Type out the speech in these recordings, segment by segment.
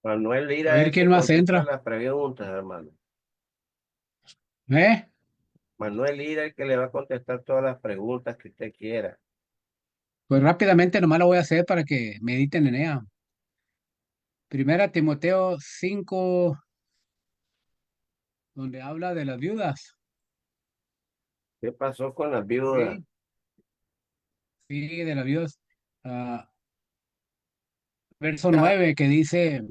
Manuel A Lira es ver el quién que más contesta entra. las preguntas, hermano. ¿Eh? Manuel Lira es el que le va a contestar todas las preguntas que usted quiera. Pues rápidamente nomás lo voy a hacer para que mediten en ella. Primera Timoteo 5, donde habla de las viudas. ¿Qué pasó con las viudas? Sí, sí, de las viudas. Ah, verso Ya, 9 que dice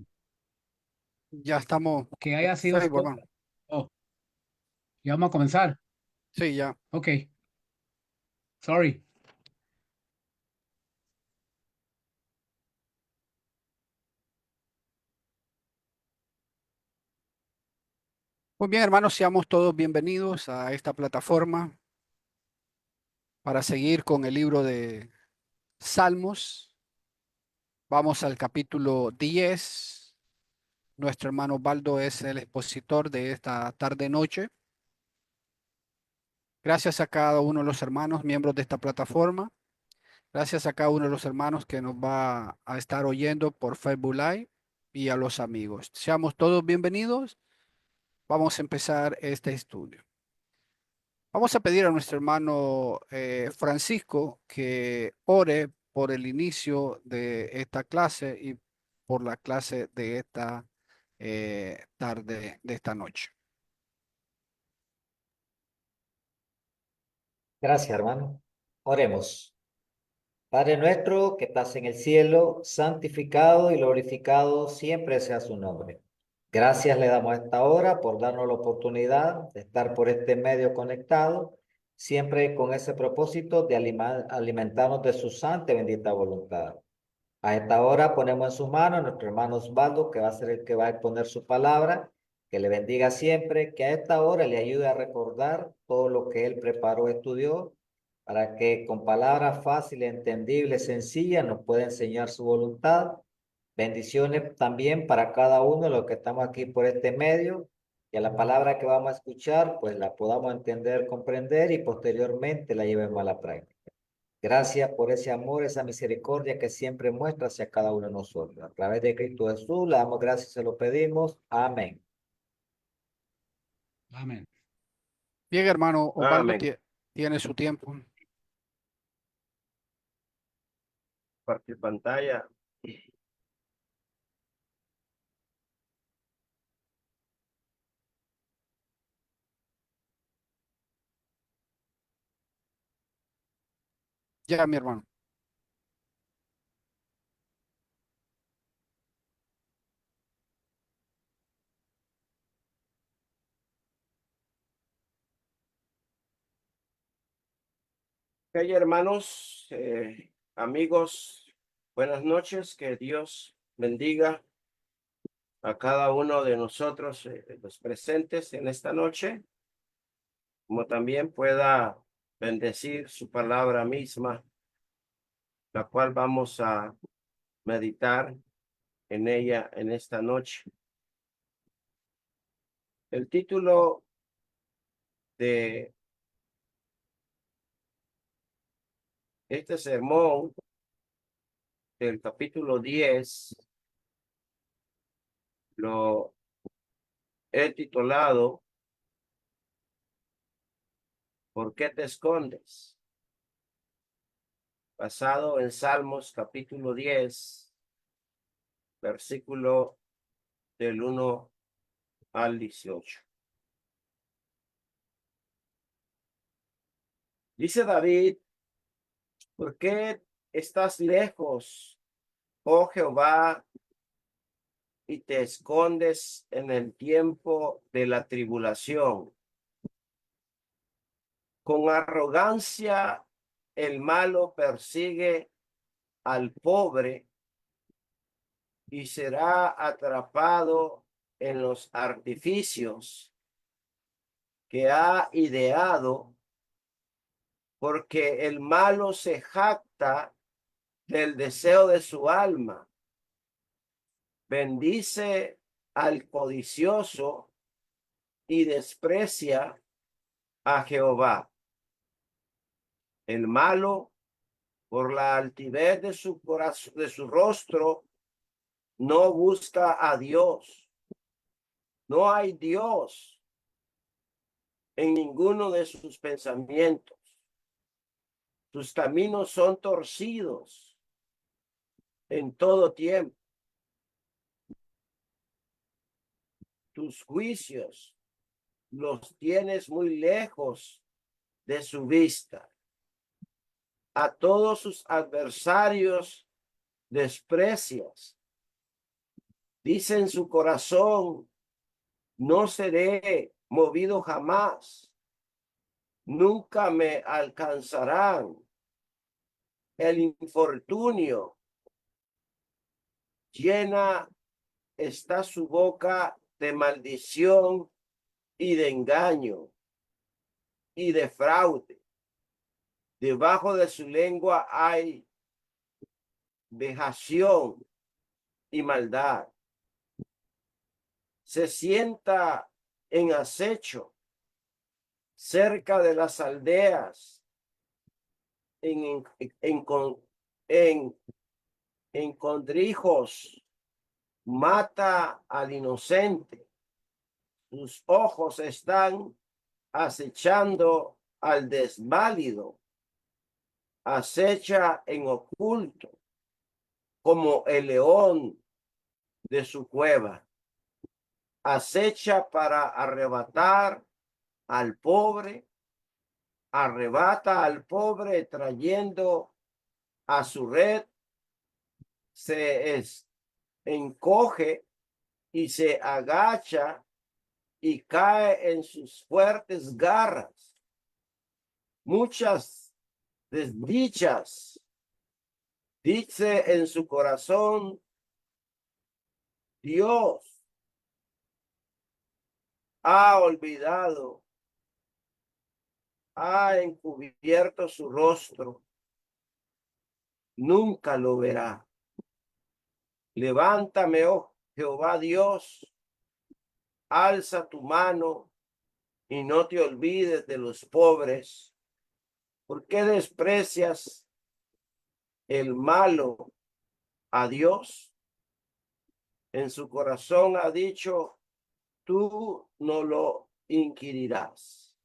ya estamos que en haya sido Facebook, hermano. Oh, ya vamos a comenzar. Sí, ya. Ok, sorry. Muy bien, hermanos, seamos todos bienvenidos a esta plataforma para seguir con el libro de Salmos. Vamos al capítulo 10. Nuestro hermano Baldo es el expositor de esta tarde-noche. Gracias a cada uno de los hermanos, miembros de esta plataforma. Gracias a cada uno de los hermanos que nos va a estar oyendo por Facebook Live y a los amigos. Seamos todos bienvenidos. Vamos a empezar este estudio. Vamos a pedir a nuestro hermano Francisco que ore por el inicio de esta clase y por la clase de esta tarde, de esta noche. Gracias, hermano. Oremos. Padre nuestro que estás en el cielo, santificado y glorificado siempre sea su nombre. Gracias le damos a esta hora por darnos la oportunidad de estar por este medio conectado, siempre con ese propósito de alimentarnos de su santa y bendita voluntad. A esta hora ponemos en sus manos a nuestro hermano Osvaldo, que va a ser el que va a exponer su palabra, que le bendiga siempre, que a esta hora le ayude a recordar todo lo que él preparó, estudió, para que con palabras fáciles, entendibles, sencillas, nos pueda enseñar su voluntad. Bendiciones también para cada uno de los que estamos aquí por este medio, que la palabra que vamos a escuchar, pues la podamos entender, comprender y posteriormente la llevemos a la práctica. Gracias por ese amor, esa misericordia que siempre muestra hacia cada uno de nosotros. A través de Cristo Jesús, le damos gracias y se lo pedimos. Amén. Amén. Bien, hermano Osvaldo, Amén. tiene su tiempo. Compartir pantalla. Ya, mi hermano. Ok, hermanos, amigos, buenas noches. Que Dios bendiga a cada uno de nosotros, los presentes en esta noche, como también pueda bendecir su palabra misma, la cual vamos a meditar en ella en esta noche. El título de este sermón del capítulo 10 lo he titulado ¿Por qué te escondes? Basado en Salmos capítulo 10, versículo del 1 al 18. Dice David, ¿por qué estás lejos, oh Jehová, y te escondes en el tiempo de la tribulación? Con arrogancia el malo persigue al pobre y será atrapado en los artificios que ha ideado, porque el malo se jacta del deseo de su alma. Bendice al codicioso y desprecia a Jehová. El malo, por la altivez de su corazón, de su rostro, no busca a Dios. No hay Dios en ninguno de sus pensamientos. Sus caminos son torcidos en todo tiempo. Tus juicios los tienes muy lejos de su vista. A todos sus adversarios desprecias. Dice en su corazón, no seré movido jamás. Nunca me alcanzarán. El infortunio llena está su boca de maldición y de engaño y de fraude. Debajo de su lengua hay vejación y maldad. Se sienta en acecho cerca de las aldeas, en escondrijos, mata al inocente. Sus ojos están acechando al desválido. Acecha en oculto como el león de su cueva. Acecha para arrebatar al pobre. Arrebata al pobre trayendo a su red. Se encoge y se agacha y cae en sus fuertes garras. Muchas desdichas. Dice en su corazón, Dios ha olvidado, ha encubierto su rostro, nunca lo verá. Levántame, oh Jehová Dios, alza tu mano y no te olvides de los pobres. ¿Por qué desprecias el malo a Dios? En su corazón ha dicho, tú no lo inquirirás.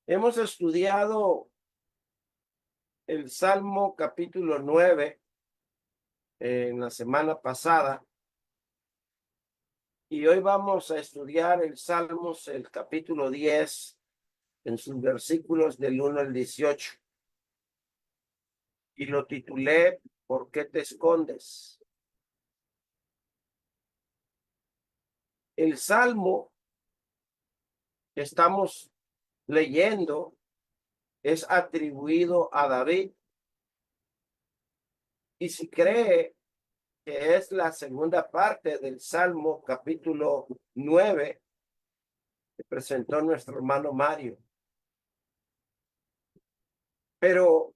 Hemos estudiado el Salmo capítulo 9 en la semana pasada y hoy vamos a estudiar el Salmos, el capítulo 10 en sus versículos del 1 al 18 y lo titulé ¿Por qué te escondes? El Salmo que estamos leyendo es atribuido a David. Y si cree que es la segunda parte del Salmo capítulo 9 que presentó nuestro hermano Mario. Pero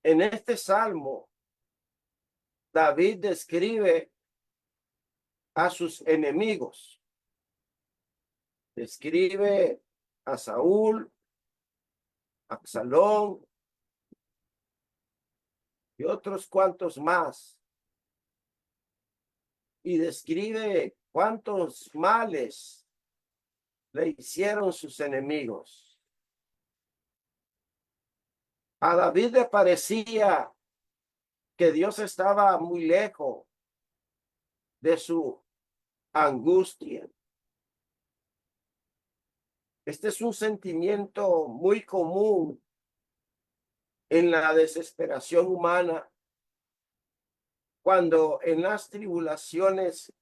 en este Salmo, David describe a sus enemigos. Describe a Saúl, a Absalón y otros cuantos más. Y describe cuántos males le hicieron sus enemigos. A David le parecía que Dios estaba muy lejos de su angustia. Este es un sentimiento muy común en la desesperación humana, cuando en las tribulaciones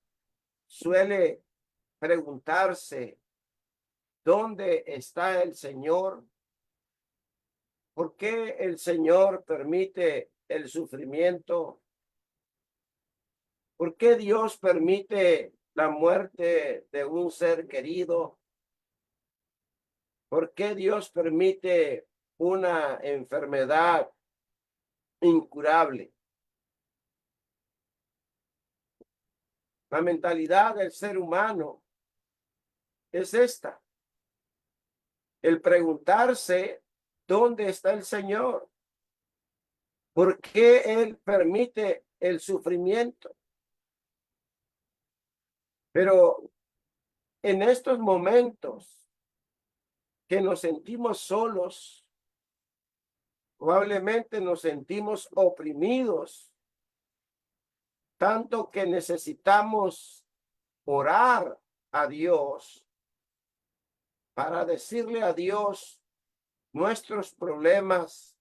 suele preguntarse, ¿dónde está el Señor? ¿Por qué el Señor permite el sufrimiento? ¿Por qué Dios permite la muerte de un ser querido? ¿Por qué Dios permite una enfermedad incurable? La mentalidad del ser humano es esta: el preguntarse ¿dónde está el Señor? ¿Por qué Él permite el sufrimiento. Pero en estos momentos que nos sentimos solos, probablemente nos sentimos oprimidos, tanto que necesitamos orar a Dios para decirle a Dios nuestros problemas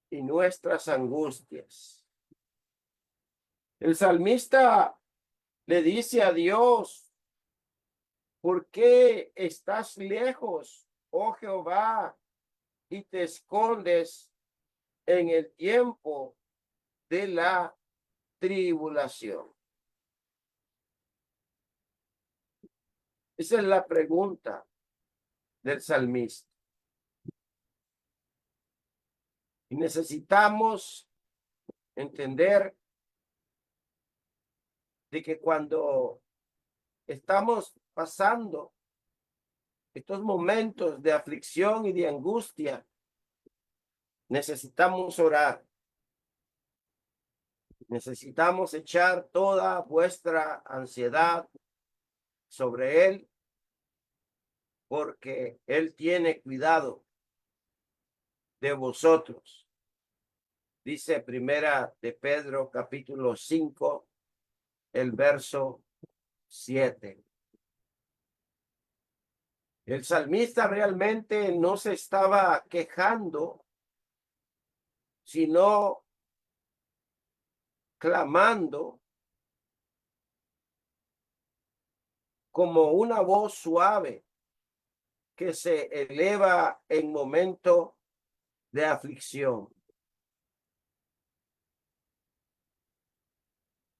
y nuestras angustias. El salmista le dice a Dios: ¿por qué estás lejos, oh Jehová, y te escondes en el tiempo de la tribulación? Esa es la pregunta del salmista. Y necesitamos entender de que cuando estamos pasando estos momentos de aflicción y de angustia, necesitamos orar. Necesitamos echar toda vuestra ansiedad sobre Él, porque Él tiene cuidado de vosotros. Dice Primera de Pedro, capítulo 5, el verso 7. El salmista realmente no se estaba quejando, sino clamando como una voz suave que se eleva en momento de aflicción.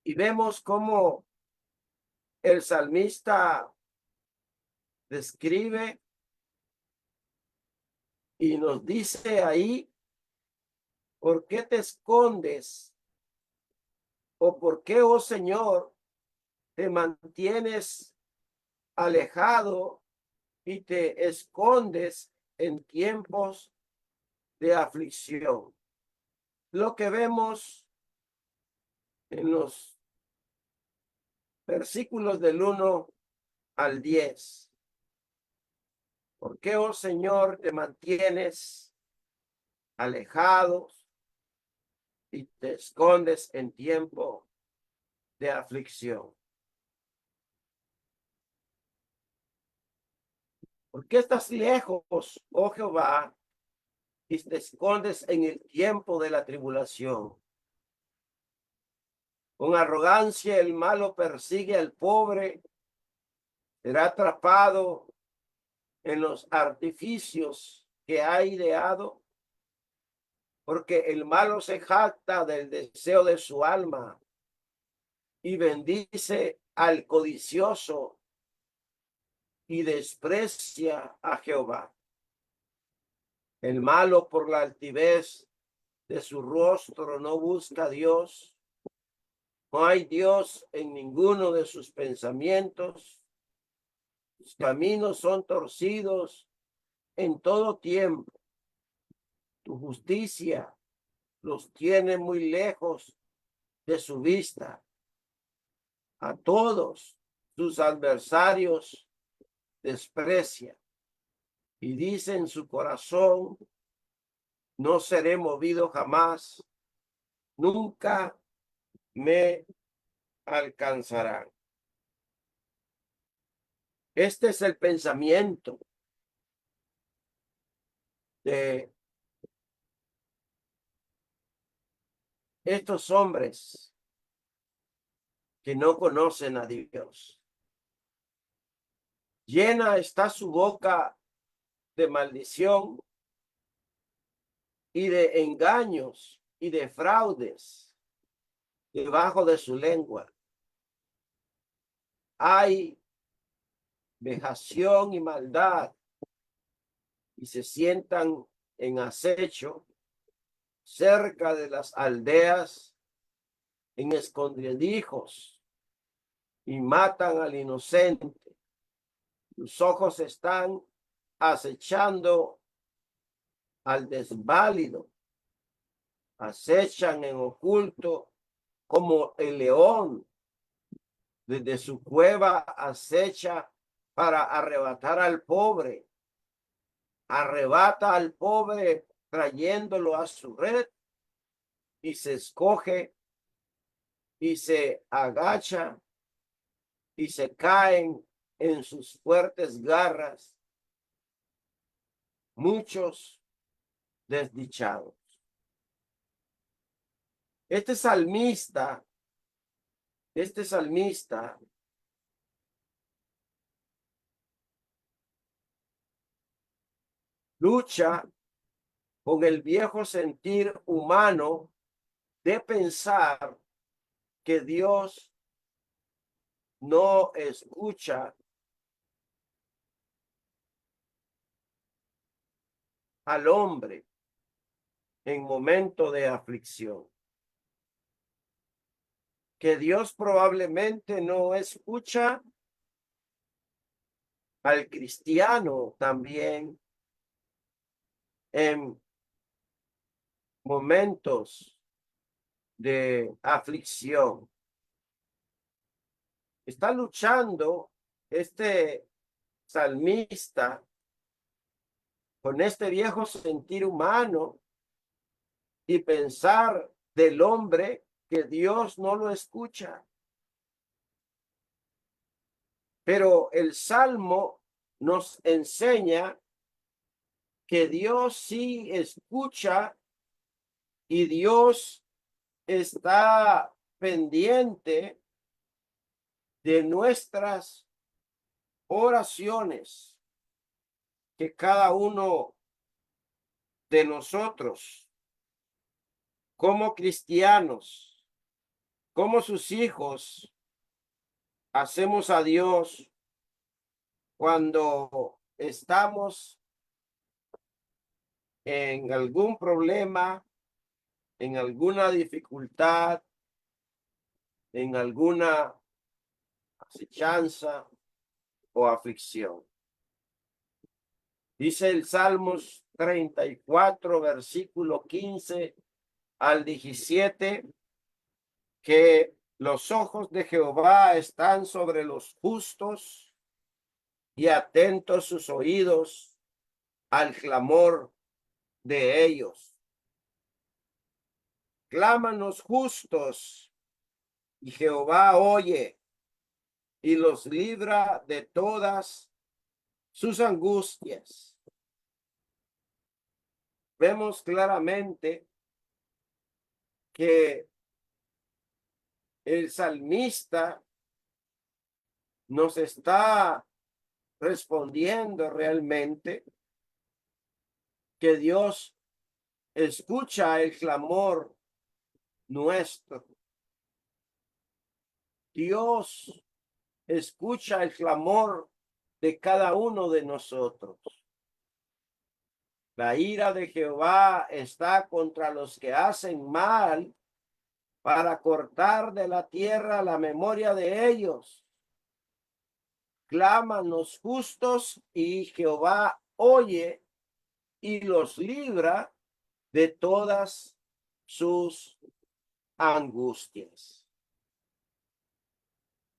Y vemos cómo el salmista describe y nos dice ahí: ¿por qué te escondes? ¿O por qué, oh Señor, te mantienes alejado y te escondes en tiempos de aflicción? Lo que vemos en los versículos del 1 al 10. ¿Por qué, oh Señor, te mantienes alejado y te escondes en tiempo de aflicción? ¿Por qué estás lejos, oh Jehová, y te escondes en el tiempo de la tribulación? Con arrogancia el malo persigue al pobre, será atrapado en los artificios que ha ideado, porque el malo se jacta del deseo de su alma y bendice al codicioso y desprecia a Jehová. El malo, por la altivez de su rostro, no busca a Dios. No hay Dios en ninguno de sus pensamientos. Sus caminos son torcidos en todo tiempo. Tu justicia los tiene muy lejos de su vista. A todos sus adversarios desprecia y dice en su corazón: no seré movido jamás, nunca me alcanzarán. Este es el pensamiento de estos hombres que no conocen a Dios. Llena está su boca de maldición y de engaños y de fraudes debajo de su lengua. Hay vejación y maldad, y se sientan en acecho cerca de las aldeas, en escondrijos, y matan al inocente. Sus ojos están acechando al desválido, acechan en oculto como el león desde su cueva acecha para arrebatar al pobre. Arrebata al pobre trayéndolo a su red y se escoge y se agacha y se caen en sus fuertes garras muchos desdichados. Este salmista lucha con el viejo sentir humano de pensar que Dios no escucha al hombre en momento de aflicción. Que Dios probablemente no escucha al cristiano también en momentos de aflicción. Está luchando este salmista con este viejo sentir humano y pensar del hombre que Dios no lo escucha. Pero el Salmo nos enseña que Dios sí escucha y Dios está pendiente de nuestras oraciones que cada uno de nosotros, como cristianos, como sus hijos, hacemos a Dios cuando estamos en algún problema, en alguna dificultad, en alguna acechanza o aflicción. Dice el Salmos 34, versículo 15 al 17, que los ojos de Jehová están sobre los justos y atentos sus oídos al clamor de ellos. Claman los justos y Jehová oye y los libra de todas sus angustias. Vemos claramente que el salmista nos está respondiendo realmente que Dios escucha el clamor nuestro. Dios escucha el clamor de cada uno de nosotros. La ira de Jehová está contra los que hacen mal para cortar de la tierra la memoria de ellos. Claman los justos y Jehová oye y los libra de todas sus angustias.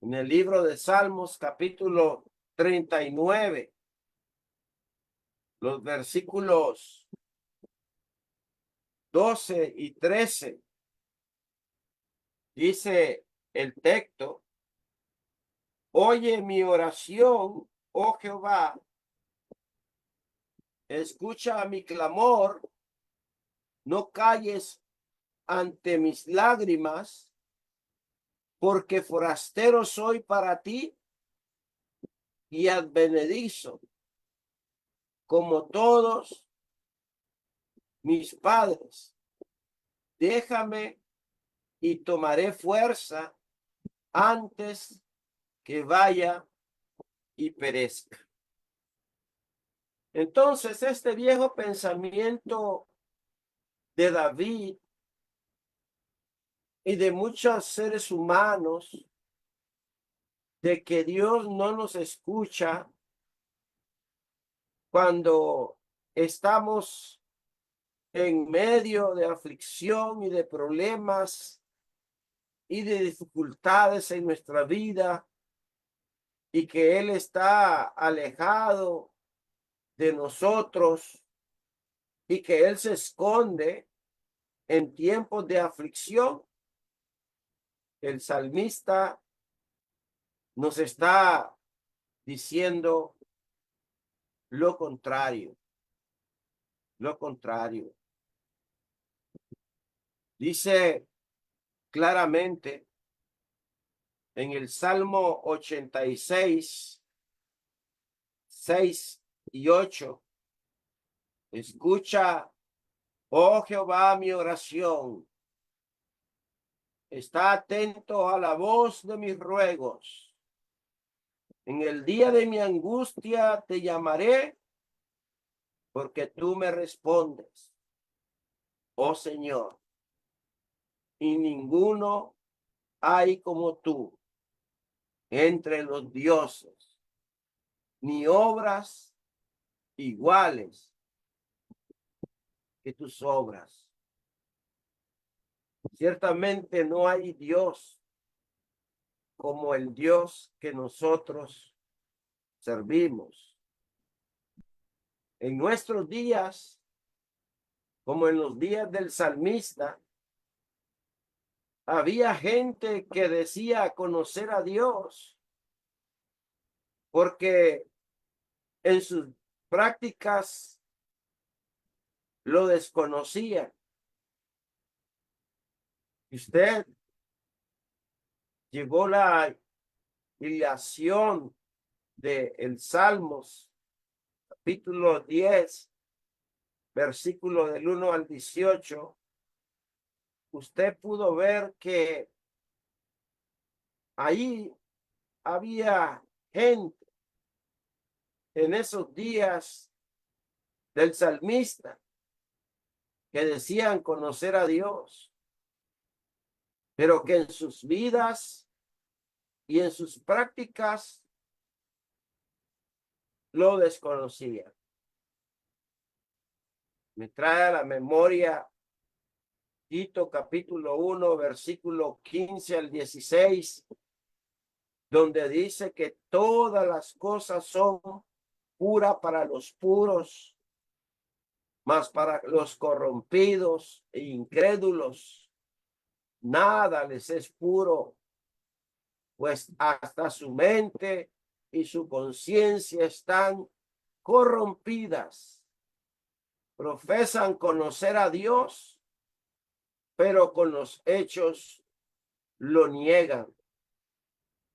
En el libro de Salmos, capítulo 39, los versículos 12 y 13, dice el texto: oye mi oración, oh Jehová, escucha mi clamor, no calles ante mis lágrimas, porque forastero soy para ti y advenedizo, como todos mis padres. Déjame y tomaré fuerza antes que vaya y perezca. Entonces, este viejo pensamiento de David y de muchos seres humanos, de que Dios no nos escucha cuando estamos en medio de aflicción y de problemas y de dificultades en nuestra vida y que Él está alejado de nosotros y que Él se esconde en tiempos de aflicción, el salmista nos está diciendo lo contrario, lo contrario. Dice claramente en el Salmo 86, 6 y 8, escucha, oh Jehová, mi oración, está atento a la voz de mis ruegos. En el día de mi angustia te llamaré, porque tú me respondes, oh Señor, y ninguno hay como tú entre los dioses, ni obras iguales que tus obras. Ciertamente no hay Dios como el Dios que nosotros servimos. En nuestros días, como en los días del salmista, había gente que decía conocer a Dios porque en sus prácticas lo desconocían. Usted llevó la ilación de el Salmos, capítulo 10, versículo del 1 al 18. Usted pudo ver que ahí había gente en esos días del salmista que decían conocer a Dios, pero que en sus vidas y en sus prácticas lo desconocían. Me trae a la memoria Tito capítulo 1, versículo 15 al 16, donde dice que todas las cosas son puras para los puros, mas para los corrompidos e incrédulos nada les es puro, pues hasta su mente y su conciencia están corrompidas. Profesan conocer a Dios, pero con los hechos lo niegan,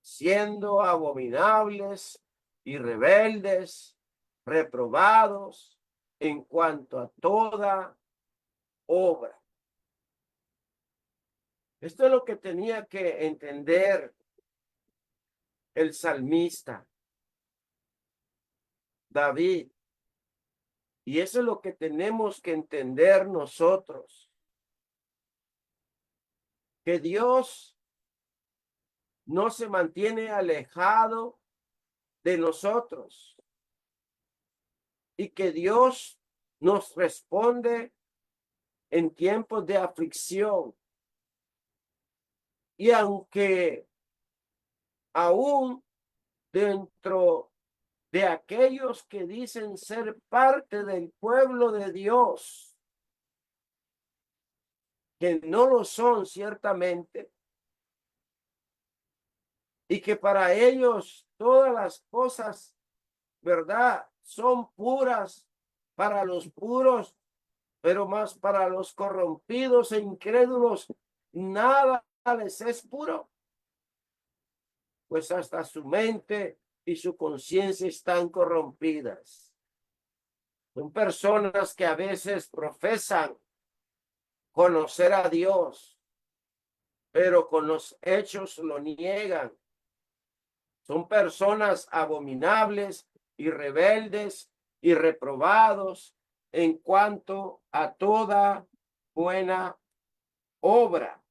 siendo abominables y rebeldes, reprobados en cuanto a toda obra. Esto es lo que tenía que entender el salmista David. Y eso es lo que tenemos que entender nosotros. Que Dios no se mantiene alejado de nosotros. Y que Dios nos responde en tiempos de aflicción. Y aunque aún dentro de aquellos que dicen ser parte del pueblo de Dios, que no lo son ciertamente, y que para ellos todas las cosas, ¿verdad?, son puras para los puros, pero más para los corrompidos e incrédulos, nada les es puro, pues hasta su mente y su conciencia están corrompidas. Son personas que a veces profesan conocer a Dios, pero con los hechos lo niegan. Son personas abominables y rebeldes y reprobados en cuanto a toda buena obra.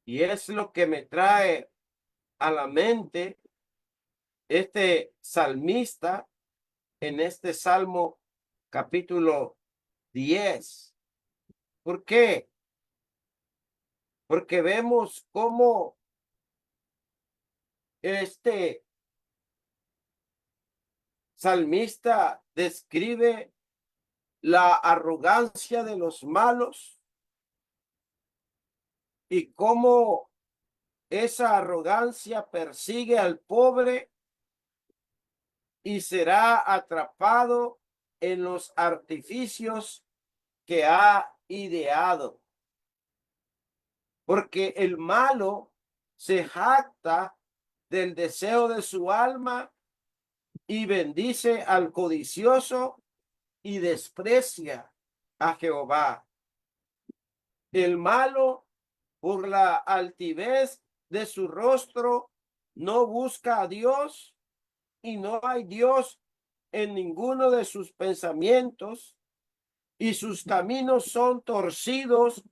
Y es lo que me trae a la mente este salmista en este Salmo capítulo 10. ¿Por qué? porque vemos cómo este salmista describe la arrogancia de los malos y cómo esa arrogancia persigue al pobre y será atrapado en los artificios que ha ideado. Porque el malo se jacta del deseo de su alma y bendice al codicioso y desprecia a Jehová. El malo, por la altivez de su rostro, no busca a Dios, y no hay Dios en ninguno de sus pensamientos, y sus caminos son torcidos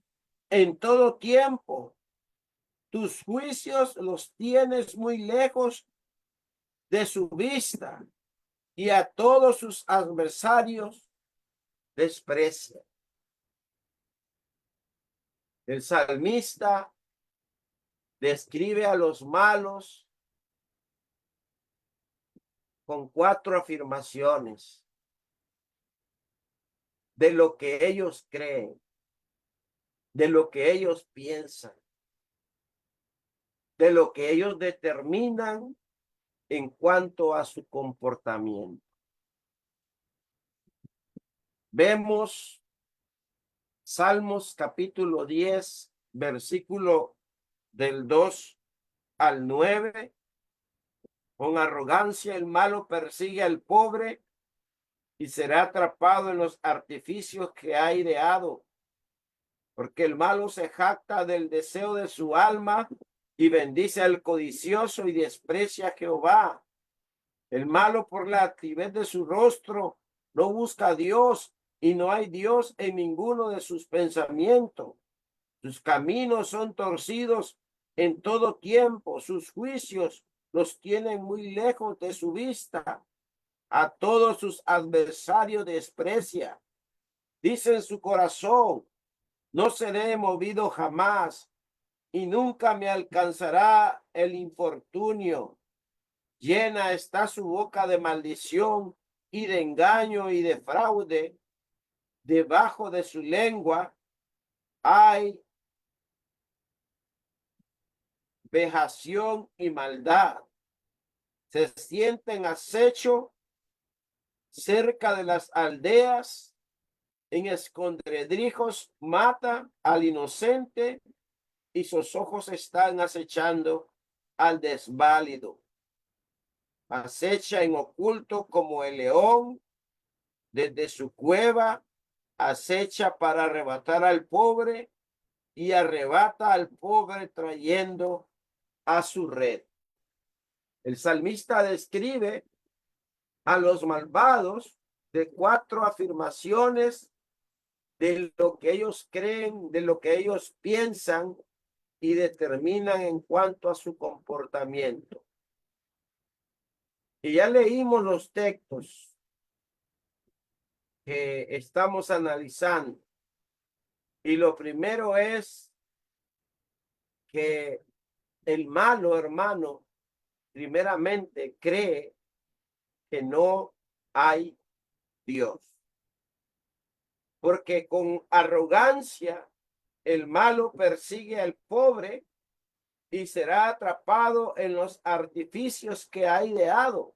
en todo tiempo. Tus juicios los tienes muy lejos de su vista, y a todos sus adversarios desprecia. El salmista describe a los malos con 4 afirmaciones de lo que ellos creen, de lo que ellos piensan, de lo que ellos determinan en cuanto a su comportamiento. Vemos Salmos capítulo 10, versículo del 2 al 9. Con arrogancia el malo persigue al pobre y será atrapado en los artificios que ha ideado, porque el malo se jacta del deseo de su alma y bendice al codicioso y desprecia a Jehová. El malo, por la altivez de su rostro, no busca a Dios, y no hay Dios en ninguno de sus pensamientos. Sus caminos son torcidos en todo tiempo, sus juicios los tienen muy lejos de su vista. A todos sus adversarios desprecia. Dice en su corazón: no seré movido jamás, y nunca me alcanzará el infortunio. Llena está su boca de maldición y de engaño y de fraude. Debajo de su lengua hay vejación y maldad. Se siente en acecho cerca de las aldeas, en escondrijos mata al inocente, y sus ojos están acechando al desválido. Acecha en oculto como el león, desde su cueva acecha para arrebatar al pobre, y arrebata al pobre trayendo a su red. El salmista describe a los malvados de 4 afirmaciones de lo que ellos creen, de lo que ellos piensan y determinan en cuanto a su comportamiento. Y ya leímos los textos que estamos analizando. Y lo primero es que el malo, hermano, primeramente cree que no hay Dios. Porque con arrogancia el malo persigue al pobre y será atrapado en los artificios que ha ideado.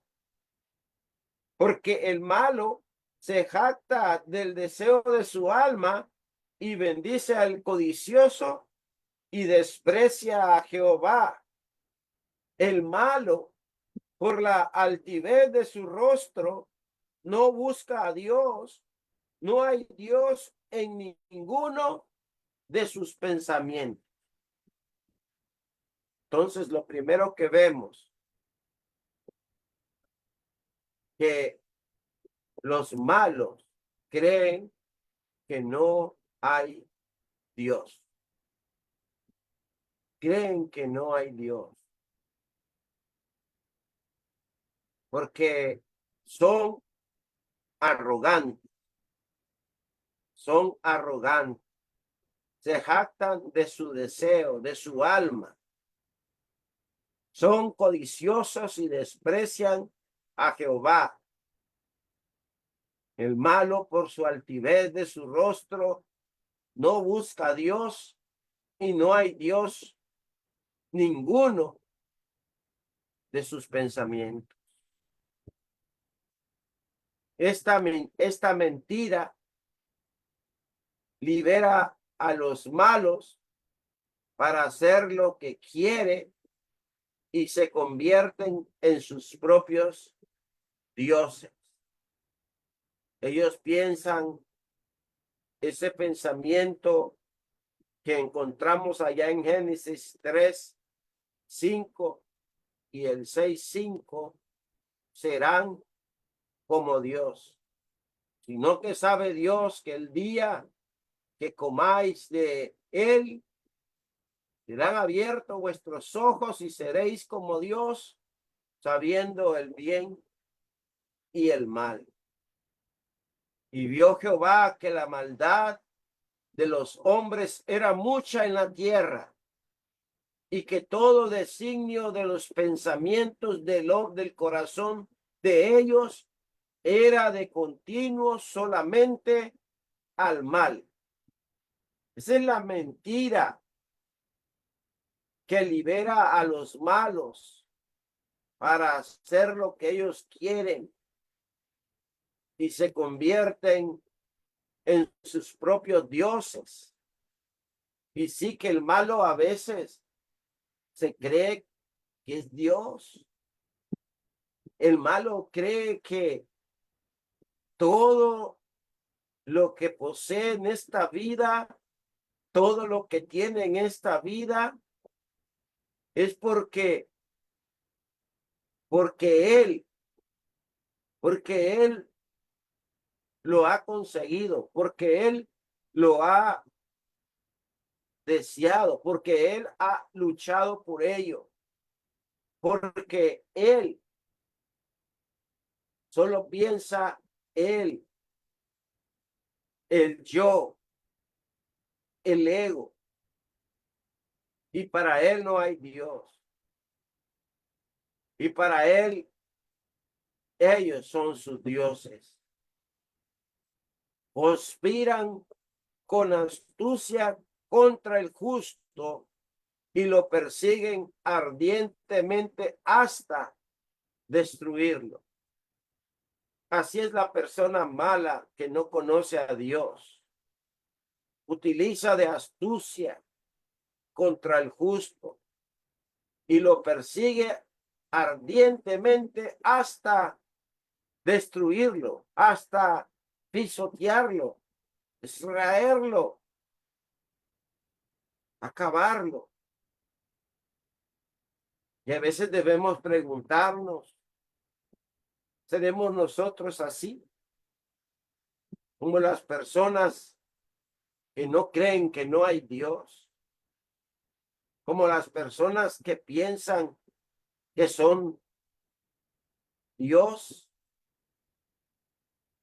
Porque el malo se jacta del deseo de su alma y bendice al codicioso y desprecia a Jehová. El malo, por la altivez de su rostro, no busca a Dios. No hay Dios en ninguno de sus pensamientos. Entonces, lo primero que vemos, que los malos creen que no hay Dios. Creen que no hay Dios. Porque son arrogantes. Son arrogantes. se jactan de su deseo, de su alma. Son codiciosos y desprecian a Jehová. El malo, por su altivez de su rostro, no busca a Dios, y no hay Dios ninguno de sus pensamientos. Esta mentira libera a los malos para hacer lo que quiere y se convierten en sus propios dioses. Ellos piensan ese pensamiento que encontramos allá en Génesis 3:5 y el 6:5, serán como Dios, sino que sabe Dios que el día que comáis de él, serán abiertos vuestros ojos y seréis como Dios, sabiendo el bien y el mal. Y vio Jehová que la maldad de los hombres era mucha en la tierra, y que todo designio de los pensamientos del corazón de ellos era de continuo solamente al mal. Esa es la mentira que libera a los malos para hacer lo que ellos quieren y se convierten en sus propios dioses. Y sí que el malo a veces se cree que es Dios. El malo cree que todo lo que posee en esta vida, todo lo que tiene en esta vida, es porque él lo ha conseguido, porque él lo ha deseado, porque él ha luchado por ello, porque él solo piensa él, el yo, el ego, y para él no hay Dios. Y para él, ellos son sus dioses. Conspiran con astucia contra el justo y lo persiguen ardientemente hasta destruirlo. Así es la persona mala que no conoce a Dios. Utiliza de astucia contra el justo y lo persigue ardientemente hasta destruirlo, hasta pisotearlo, extraerlo, acabarlo. Y a veces debemos preguntarnos, ¿seremos nosotros así? Como las personas que no creen que no hay Dios, como las personas que piensan que son Dios,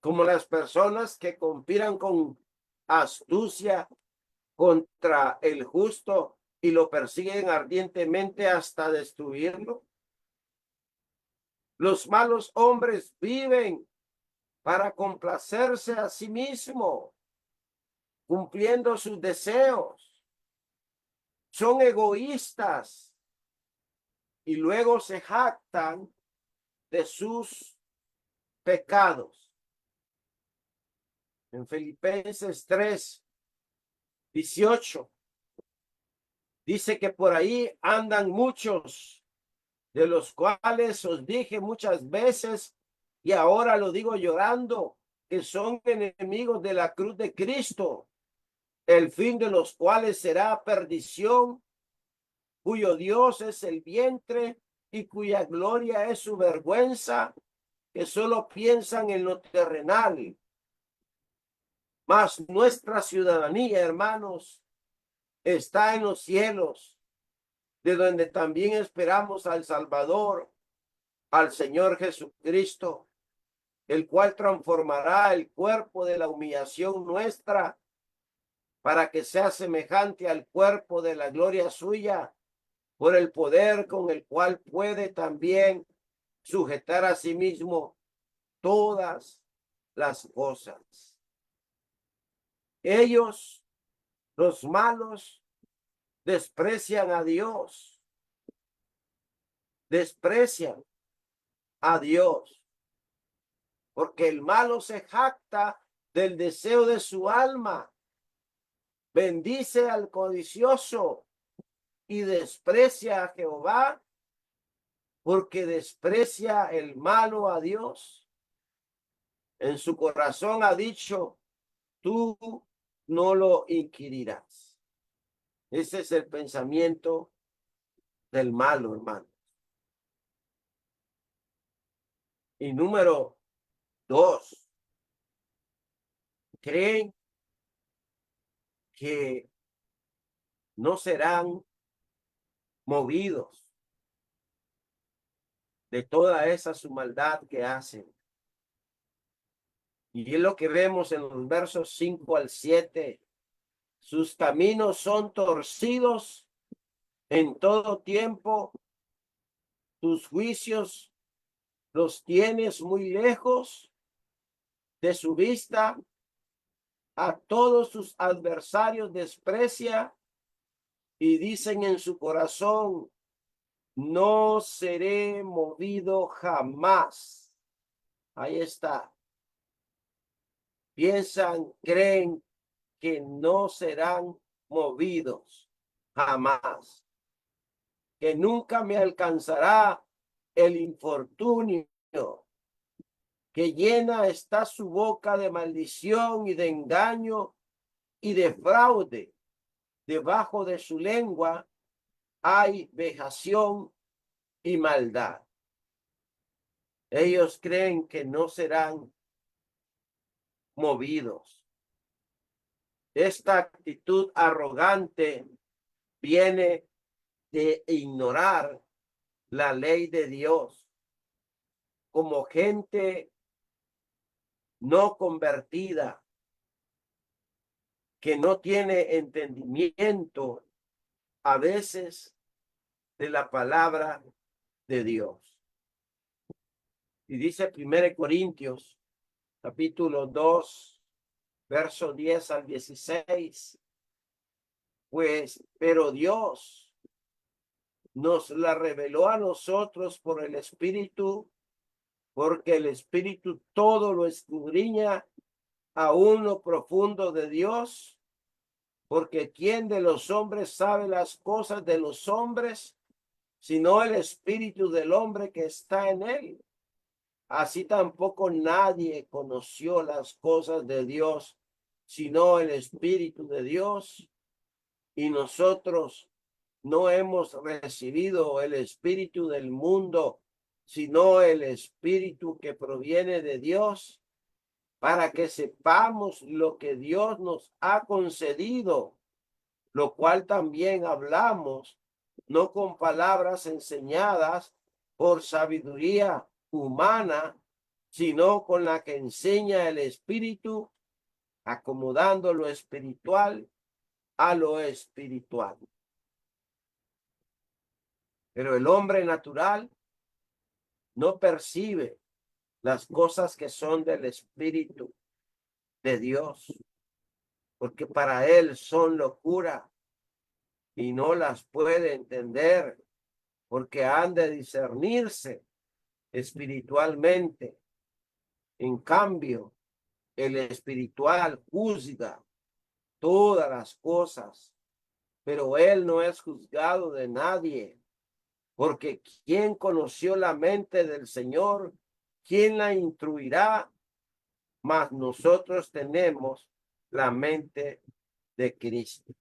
como las personas que conspiran con astucia contra el justo y lo persiguen ardientemente hasta destruirlo. Los malos hombres viven para complacerse a sí mismo, cumpliendo sus deseos. Son egoístas y luego se jactan de sus pecados. En Filipenses 3:18 dice que por ahí andan muchos, de los cuales os dije muchas veces y ahora lo digo llorando, que son enemigos de la cruz de Cristo, el fin de los cuales será perdición, cuyo Dios es el vientre y cuya gloria es su vergüenza, que solo piensan en lo terrenal. Mas nuestra ciudadanía, hermanos, está en los cielos, de donde también esperamos al Salvador, al Señor Jesucristo, el cual transformará el cuerpo de la humillación nuestra para que sea semejante al cuerpo de la gloria suya, por el poder con el cual puede también sujetar a sí mismo todas las cosas. Ellos, los malos, desprecian a Dios, desprecian a Dios, porque el malo se jacta del deseo de su alma, bendice al codicioso y desprecia a Jehová, porque desprecia el malo a Dios. En su corazón ha dicho, tú no lo inquirirás. Ese es el pensamiento del malo, hermano. Y número 2, creen que no serán movidos de toda esa su maldad que hacen. Y es lo que vemos en los versos 5 al 7. Sus caminos son torcidos en todo tiempo. Tus juicios los tienes muy lejos de su vista. A todos sus adversarios desprecia y dicen en su corazón, no seré movido jamás. Ahí está. Piensan, creen que no serán movidos jamás, que nunca me alcanzará el infortunio, que llena está su boca de maldición y de engaño y de fraude. Debajo de su lengua hay vejación y maldad. Ellos creen que no serán movidos. Esta actitud arrogante viene de ignorar la ley de Dios. Como gente no convertida, que no tiene entendimiento a veces de la palabra de Dios. Y dice 1 Corintios, capítulo 2, verso 10 al 16, pues, pero Dios nos la reveló a nosotros por el Espíritu, porque el Espíritu todo lo escudriña aún lo profundo de Dios, porque ¿quién de los hombres sabe las cosas de los hombres, sino el Espíritu del hombre que está en él? Así tampoco nadie conoció las cosas de Dios, sino el Espíritu de Dios. Y nosotros no hemos recibido el Espíritu del mundo, sino el Espíritu que proviene de Dios, para que sepamos lo que Dios nos ha concedido, lo cual también hablamos, no con palabras enseñadas por sabiduría humana, sino con la que enseña el Espíritu, acomodando lo espiritual a lo espiritual. Pero el hombre natural no percibe las cosas que son del Espíritu de Dios, porque para él son locura y no las puede entender, porque han de discernirse espiritualmente. En cambio, el espiritual juzga todas las cosas, pero él no es juzgado de nadie, porque ¿quién conoció la mente del Señor? ¿Quién la instruirá? Mas nosotros tenemos la mente de Cristo.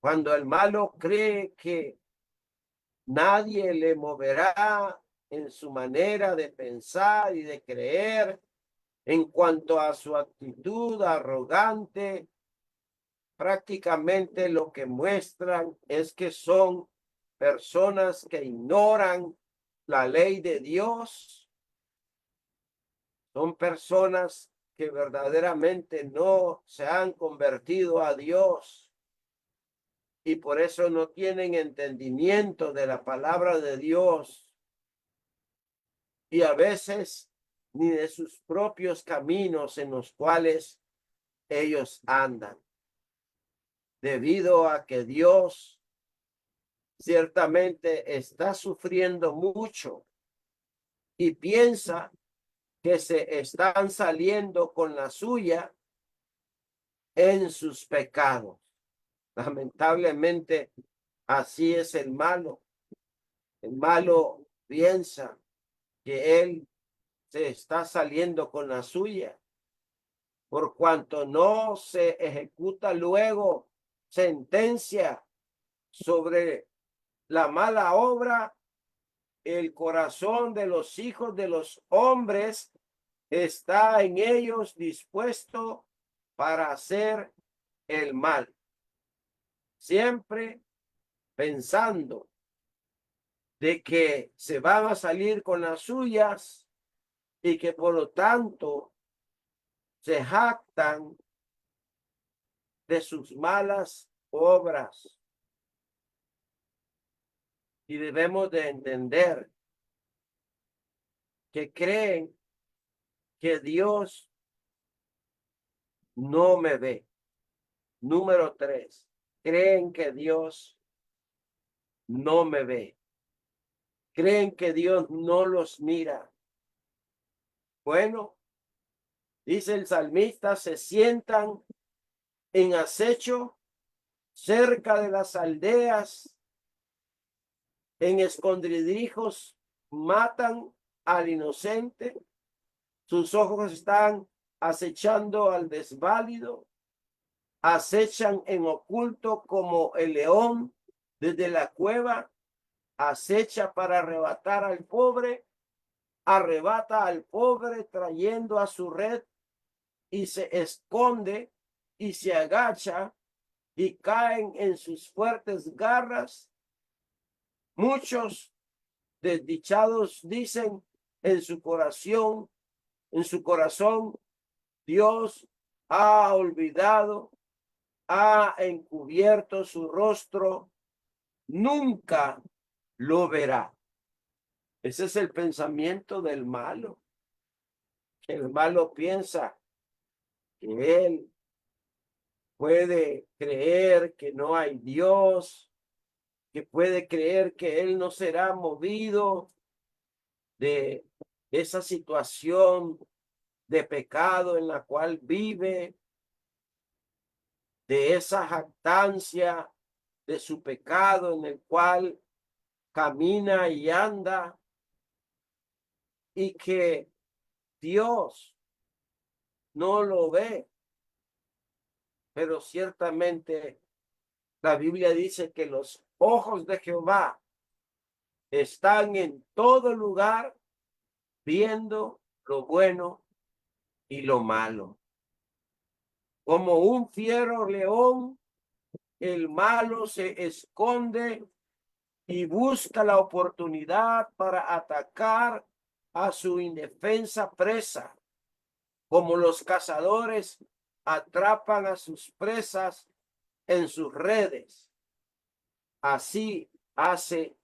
Cuando el malo cree que nadie le moverá en su manera de pensar y de creer, en cuanto a su actitud arrogante, prácticamente lo que muestran es que son personas que ignoran la ley de Dios. Son personas que verdaderamente no se han convertido a Dios y por eso no tienen entendimiento de la palabra de Dios y a veces ni de sus propios caminos en los cuales ellos andan, debido a que Dios ciertamente está sufriendo mucho y piensa que se están saliendo con la suya en sus pecados. Lamentablemente, así es el malo. El malo piensa que él se está saliendo con la suya, por cuanto no se ejecuta luego sentencia sobre la mala obra. El corazón de los hijos de los hombres está en ellos dispuesto para hacer el mal, siempre pensando de que se van a salir con las suyas y que por lo tanto se jactan de sus malas obras. Y debemos de entender que creen que Dios no me ve. Número 3, creen que Dios no me ve. Creen que Dios no los mira. Bueno, dice el salmista, se sientan en acecho cerca de las aldeas, en escondrijos matan al inocente, sus ojos están acechando al desválido, acechan en oculto como el león desde la cueva, acecha para arrebatar al pobre, arrebata al pobre trayendo a su red y se esconde y se agacha y caen en sus fuertes garras. Muchos desdichados dicen en su corazón, Dios ha olvidado, ha encubierto su rostro, nunca lo verá. Ese es el pensamiento del malo. El malo piensa que él puede creer que no hay Dios, que puede creer que él no será movido de esa situación de pecado en la cual vive, de esa jactancia de su pecado en el cual camina y anda, y que Dios no lo ve. Pero ciertamente la Biblia dice que los ojos de Jehová están en todo lugar, viendo lo bueno y lo malo. Como un fiero león, el malo se esconde y busca la oportunidad para atacar a su indefensa presa, como los cazadores atrapan a sus presas en sus redes. Así hace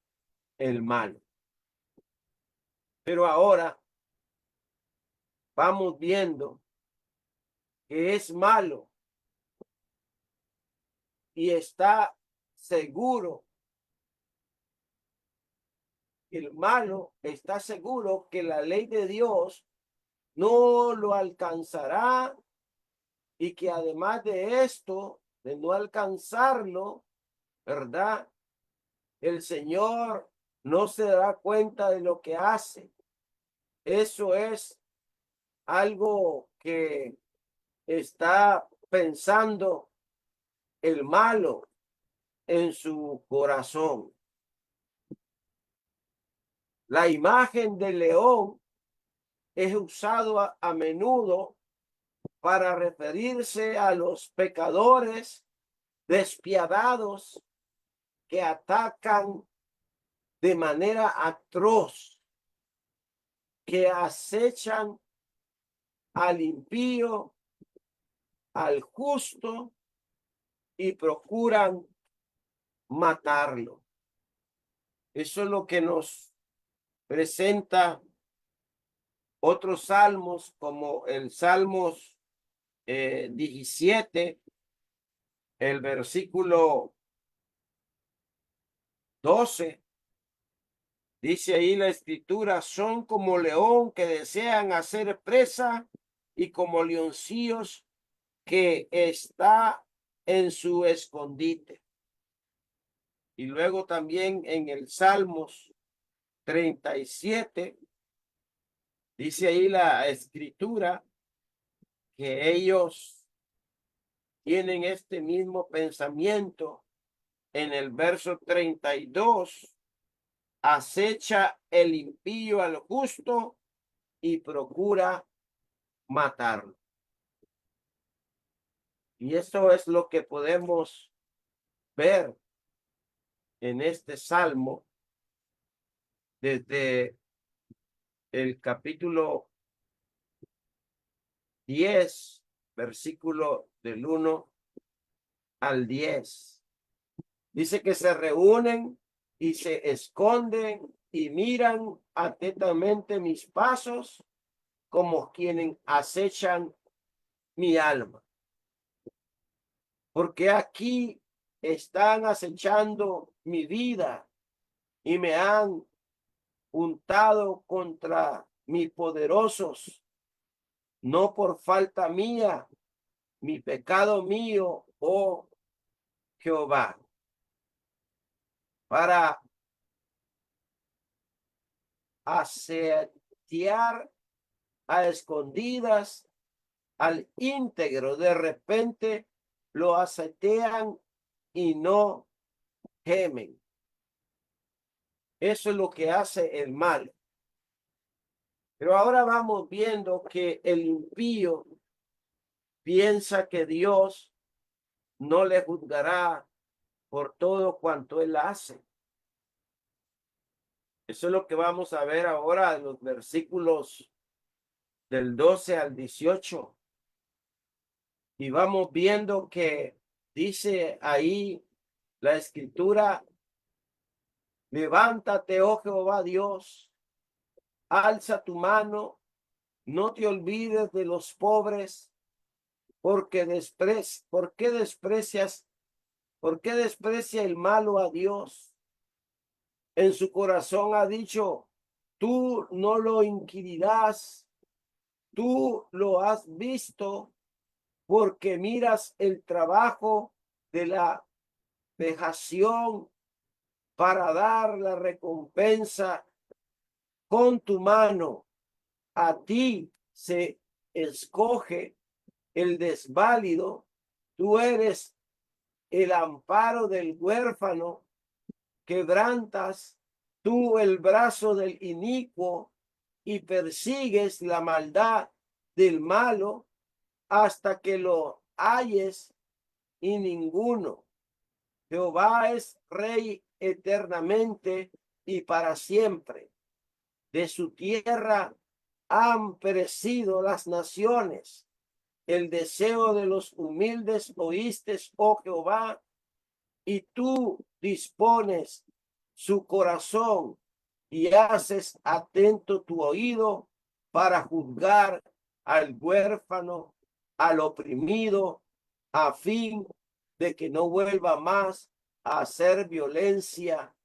el mal. Pero ahora vamos viendo que es malo y está seguro. El malo está seguro que la ley de Dios no lo alcanzará y que además de esto, de no alcanzarlo, ¿verdad? El Señor no se da cuenta de lo que hace. Eso es algo que está pensando el malo en su corazón. La imagen del león es usado a menudo para referirse a los pecadores despiadados que atacan de manera atroz, que acechan al impío, al justo, y procuran matarlo. Eso es lo que nos presenta otros salmos, como el Salmos 17, el versículo 12. Dice ahí la escritura: son como león que desean hacer presa, y como leoncillos que está en su escondite. Y luego también en el Salmos 37, dice ahí la escritura que ellos tienen este mismo pensamiento. En el verso 32, acecha el impío al justo y procura matarlo. Y esto es lo que podemos ver en este salmo desde el capítulo 10, versículo del 1 al 10. Dice que se reúnen y se esconden y miran atentamente mis pasos, como quienes acechan mi alma. Porque aquí están acechando mi vida y me han untado contra mis poderosos, no por falta mía, mi pecado mío, oh Jehová, para asediar a escondidas al íntegro. De repente lo asetean y no gemen. Eso es lo que hace el mal. Pero ahora vamos viendo que el impío piensa que Dios no le juzgará por todo cuanto él hace. Eso es lo que vamos a ver ahora en los versículos del 12 al 18. Y vamos viendo que dice ahí la escritura: levántate, oh Jehová Dios, alza tu mano, no te olvides de los pobres, ¿por qué desprecia el malo a Dios? En su corazón ha dicho: tú no lo inquirirás, tú lo has visto, porque miras el trabajo de la vejación para dar la recompensa con tu mano. A ti se escoge el desválido, tú eres el amparo del huérfano, quebrantas tú el brazo del inicuo y persigues la maldad del malo hasta que lo halles, y ninguno. Jehová es rey eternamente y para siempre. De su tierra han perecido las naciones. El deseo de los humildes oíste, oh Jehová, y tú dispones su corazón y haces atento tu oído para juzgar al huérfano, al oprimido, a fin de que no vuelva más a hacer violencia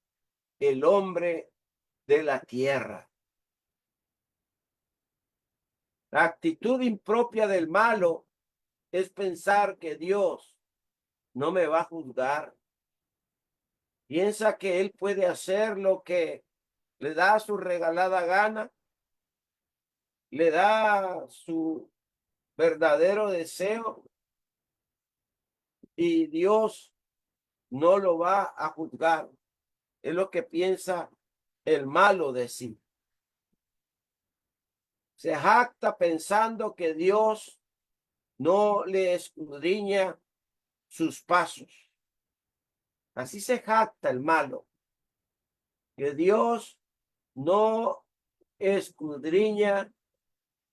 el hombre de la tierra. La actitud impropia del malo es pensar que Dios no me va a juzgar. Piensa que él puede hacer lo que le da su regalada gana, le da su verdadero deseo, y Dios no lo va a juzgar. Es lo que piensa el malo de sí. Se jacta pensando que Dios no le escudriña sus pasos. Así se jacta el malo, que Dios no escudriña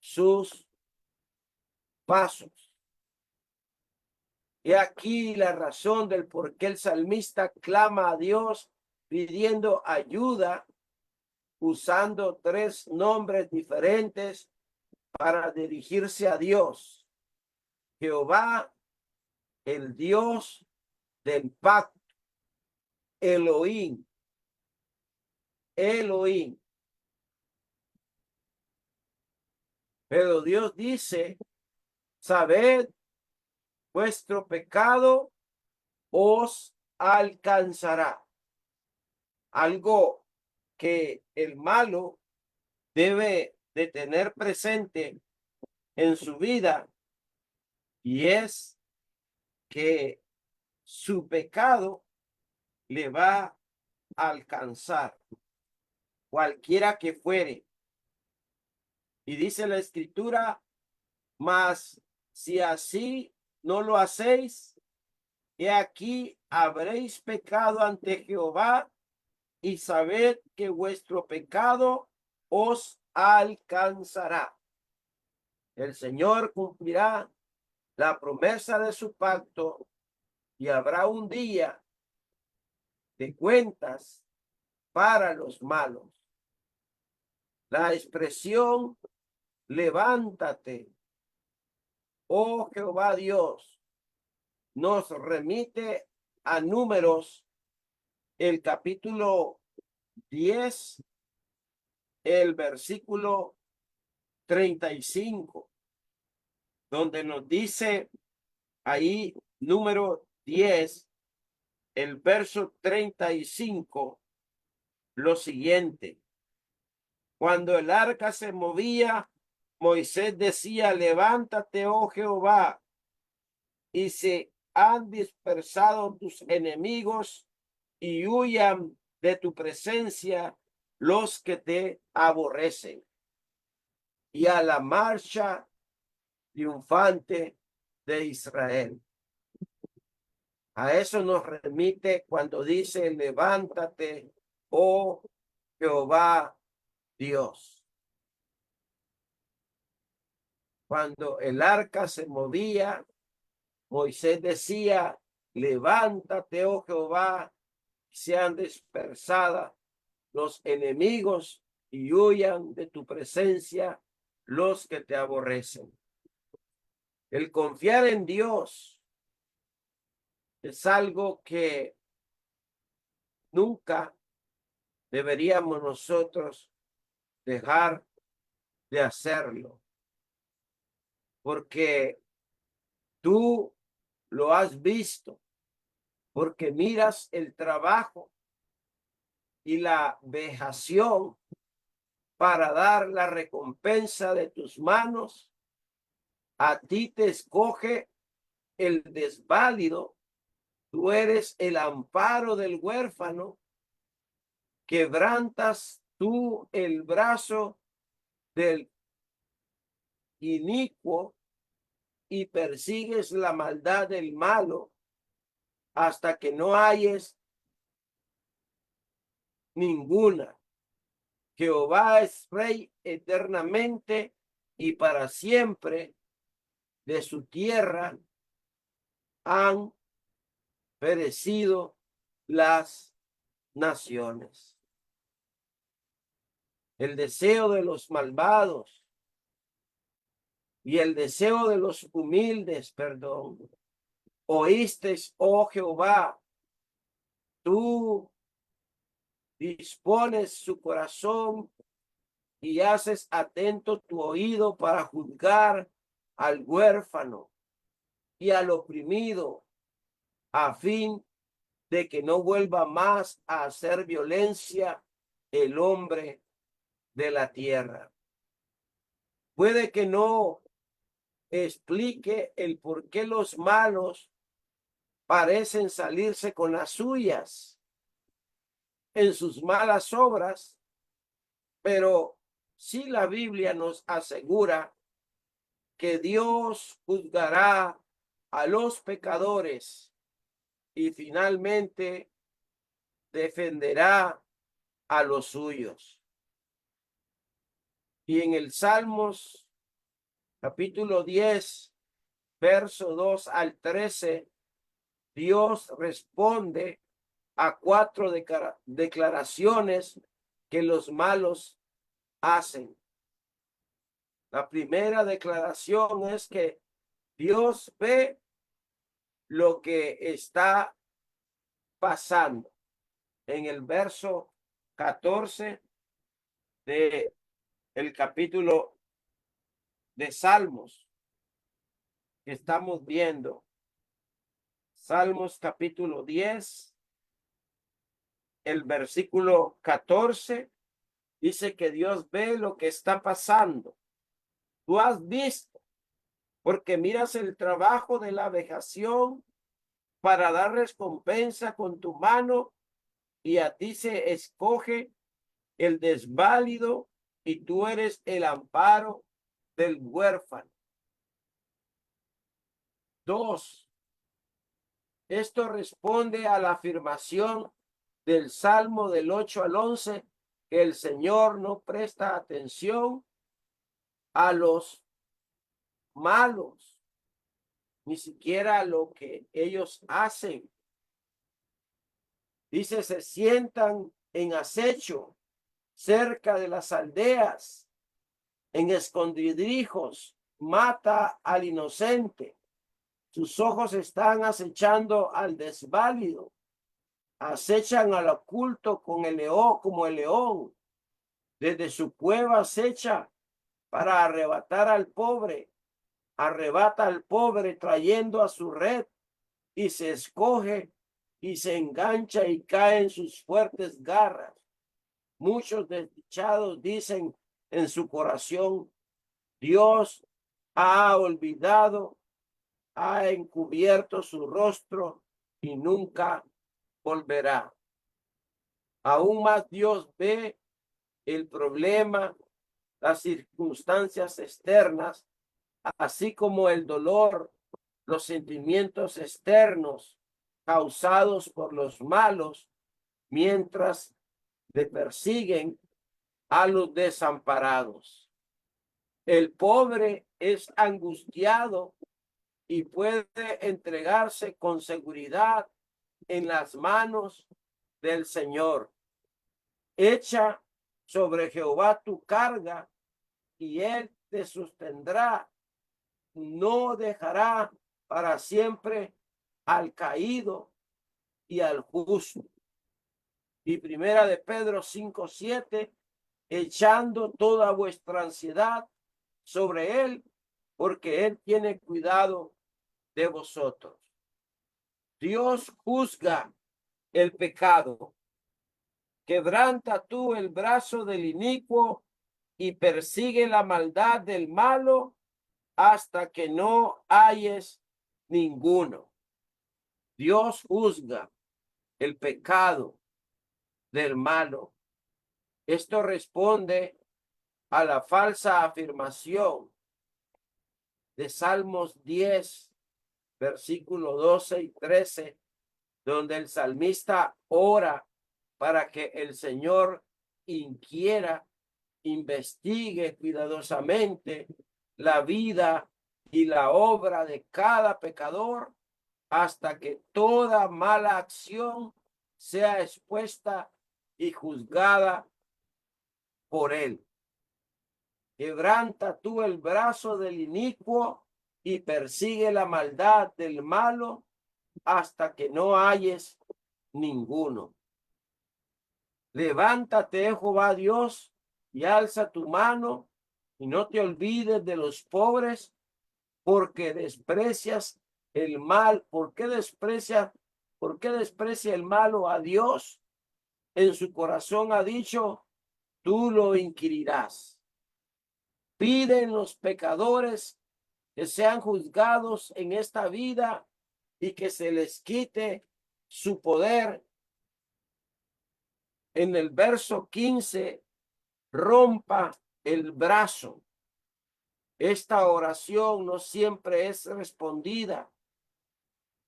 sus pasos. Y aquí la razón del por qué el salmista clama a Dios pidiendo ayuda, usando 3 nombres diferentes para dirigirse a Dios. Jehová, el Dios del pacto. Elohim. Elohim. Pero Dios dice, sabed, vuestro pecado os alcanzará. Algo que el malo debe de tener presente en su vida, y es que su pecado le va a alcanzar, cualquiera que fuere. Y dice la escritura, mas si así no lo hacéis, he aquí habréis pecado ante Jehová, y sabed que vuestro pecado os alcanzará. El Señor cumplirá la promesa de su pacto, y habrá un día de cuentas para los malos. La expresión levántate, oh Jehová Dios, nos remite a Números, el capítulo 10, el versículo 35, donde nos dice ahí, número 10, el verso 35, lo siguiente: cuando el arca se movía, Moisés decía, levántate, oh Jehová, y se han dispersado tus enemigos y huyan de tu presencia los que te aborrecen. Y a la marcha triunfante de Israel. A eso nos remite cuando dice, levántate, oh Jehová Dios. Cuando el arca se movía, Moisés decía, levántate, oh Jehová, sean dispersadas los enemigos y huyan de tu presencia los que te aborrecen. El confiar en Dios es algo que nunca deberíamos nosotros dejar de hacerlo, porque tú lo has visto, porque miras el trabajo y la vejación para dar la recompensa de tus manos. A ti te escoge el desválido, tú eres el amparo del huérfano, quebrantas tú el brazo del inicuo y persigues la maldad del malo hasta que no hayes ninguna. Jehová es rey eternamente y para siempre. De su tierra han perecido las naciones. El deseo de los malvados y el deseo de los humildes, perdón, oísteis, oh Jehová, tú dispones su corazón y haces atento tu oído para juzgar al huérfano y al oprimido, a fin de que no vuelva más a hacer violencia el hombre de la tierra. Puede que no explique el por qué los malos parecen salirse con las suyas en sus malas obras, pero sí la Biblia nos asegura que Dios juzgará a los pecadores y finalmente defenderá a los suyos. Y en el Salmos capítulo 10, verso 2 al 13, Dios responde a 4 declaraciones que los malos hacen. La primera declaración es que Dios ve lo que está pasando. En el verso 14 de el capítulo de Salmos que estamos viendo. Salmos capítulo 10, el versículo 14, dice que Dios ve lo que está pasando. Tú has visto, porque miras el trabajo de la vejación para dar recompensa con tu mano, y a ti se escoge el desválido, y tú eres el amparo del huérfano. 2. Esto responde a la afirmación del Salmo del 8 al 11, que el Señor no presta atención a los malos, ni siquiera a lo que ellos hacen. Dice, se sientan en acecho cerca de las aldeas, en escondrijos, mata al inocente. Sus ojos están acechando al desválido, acechan al oculto con el león, como el león. Desde su cueva acecha para arrebatar al pobre, arrebata al pobre trayendo a su red, y se escoge y se engancha y cae en sus fuertes garras. Muchos desdichados dicen en su corazón, Dios ha olvidado, ha encubierto su rostro y nunca volverá. Aún más Dios ve el problema, las circunstancias externas, así como el dolor, los sentimientos externos causados por los malos, mientras le persiguen a los desamparados. El pobre es angustiado y puede entregarse con seguridad en las manos del Señor. Echa sobre Jehová tu carga y él te sostendrá. No dejará para siempre al caído y al justo. Y primera de Pedro 5:7, echando toda vuestra ansiedad sobre él, porque él tiene cuidado de vosotros. Dios juzga el pecado. Quebranta tú el brazo del inicuo y persigue la maldad del malo hasta que no halles ninguno. Dios juzga el pecado del malo. Esto responde a la falsa afirmación de Salmos 10, versículo 12 y 13, donde el salmista ora para que el Señor inquiera, investigue cuidadosamente la vida y la obra de cada pecador hasta que toda mala acción sea expuesta y juzgada por él. Quebranta tú el brazo del inicuo y persigue la maldad del malo hasta que no halles ninguno. Levántate, Jehová Dios, y alza tu mano, y no te olvides de los pobres, porque desprecias el mal. ¿Por qué desprecia el malo a Dios? En su corazón ha dicho, tú lo inquirirás. Piden los pecadores que sean juzgados en esta vida y que se les quite su poder. En el verso 15, rompa el brazo. Esta oración no siempre es respondida,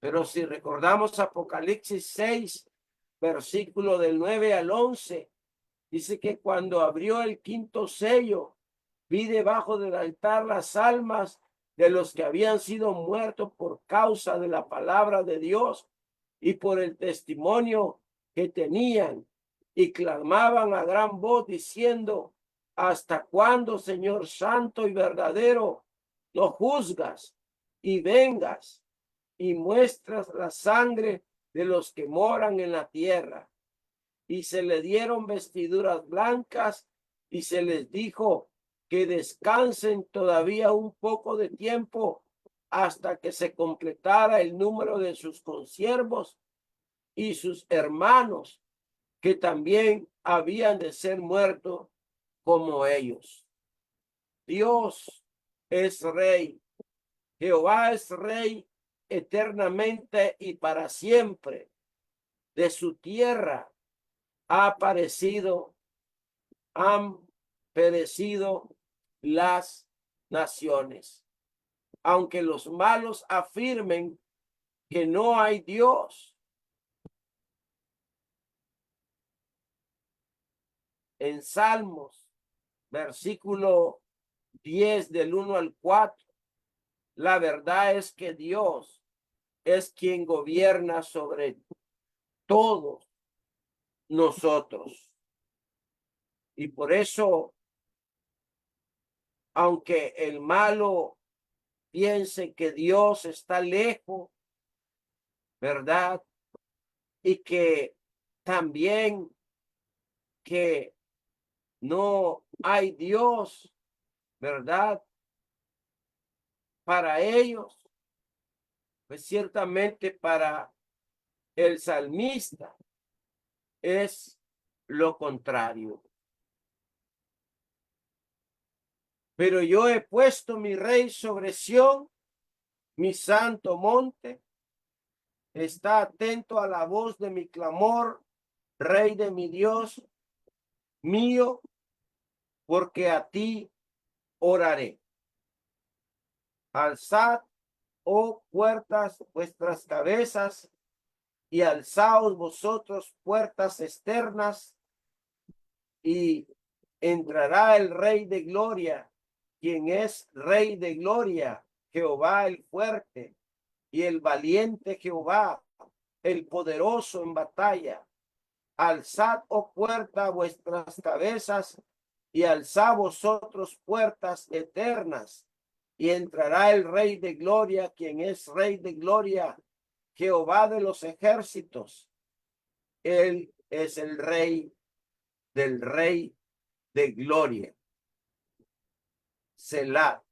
pero si recordamos Apocalipsis 6, versículo del 9 al 11, dice que cuando abrió el quinto sello, vi debajo del altar las almas de los que habían sido muertos por causa de la palabra de Dios y por el testimonio que tenían, y clamaban a gran voz diciendo: ¿hasta cuándo, Señor santo y verdadero, no juzgas y vengas y muestras la sangre de los que moran en la tierra? Y se le dieron vestiduras blancas y se les dijo que descansen todavía un poco de tiempo hasta que se completara el número de sus consiervos y sus hermanos, que también habían de ser muertos como ellos. Dios es rey, Jehová es rey eternamente y para siempre. De su tierra han perecido las naciones. Aunque los malos afirmen que no hay Dios, en Salmos, versículo 10 del 1 al 4, la verdad es que Dios es quien gobierna sobre todos nosotros. Y por eso, aunque el malo piense que Dios está lejos, ¿verdad? Y que también que no hay Dios, ¿verdad? Para ellos, pues ciertamente para el salmista es lo contrario. Pero yo he puesto mi rey sobre Sión, mi santo monte. Está atento a la voz de mi clamor, Rey de mi Dios mío, porque a ti oraré. Alzad, oh puertas, vuestras cabezas, y alzaos vosotros puertas externas, y entrará el Rey de gloria, quien es Rey de gloria, Jehová el fuerte y el valiente Jehová, el poderoso en batalla. Alzad, oh puerta, vuestras cabezas, y alzad vosotros puertas eternas, y entrará el Rey de gloria, quien es Rey de gloria, Jehová de los ejércitos. Él es el Rey del Rey de gloria. Selah.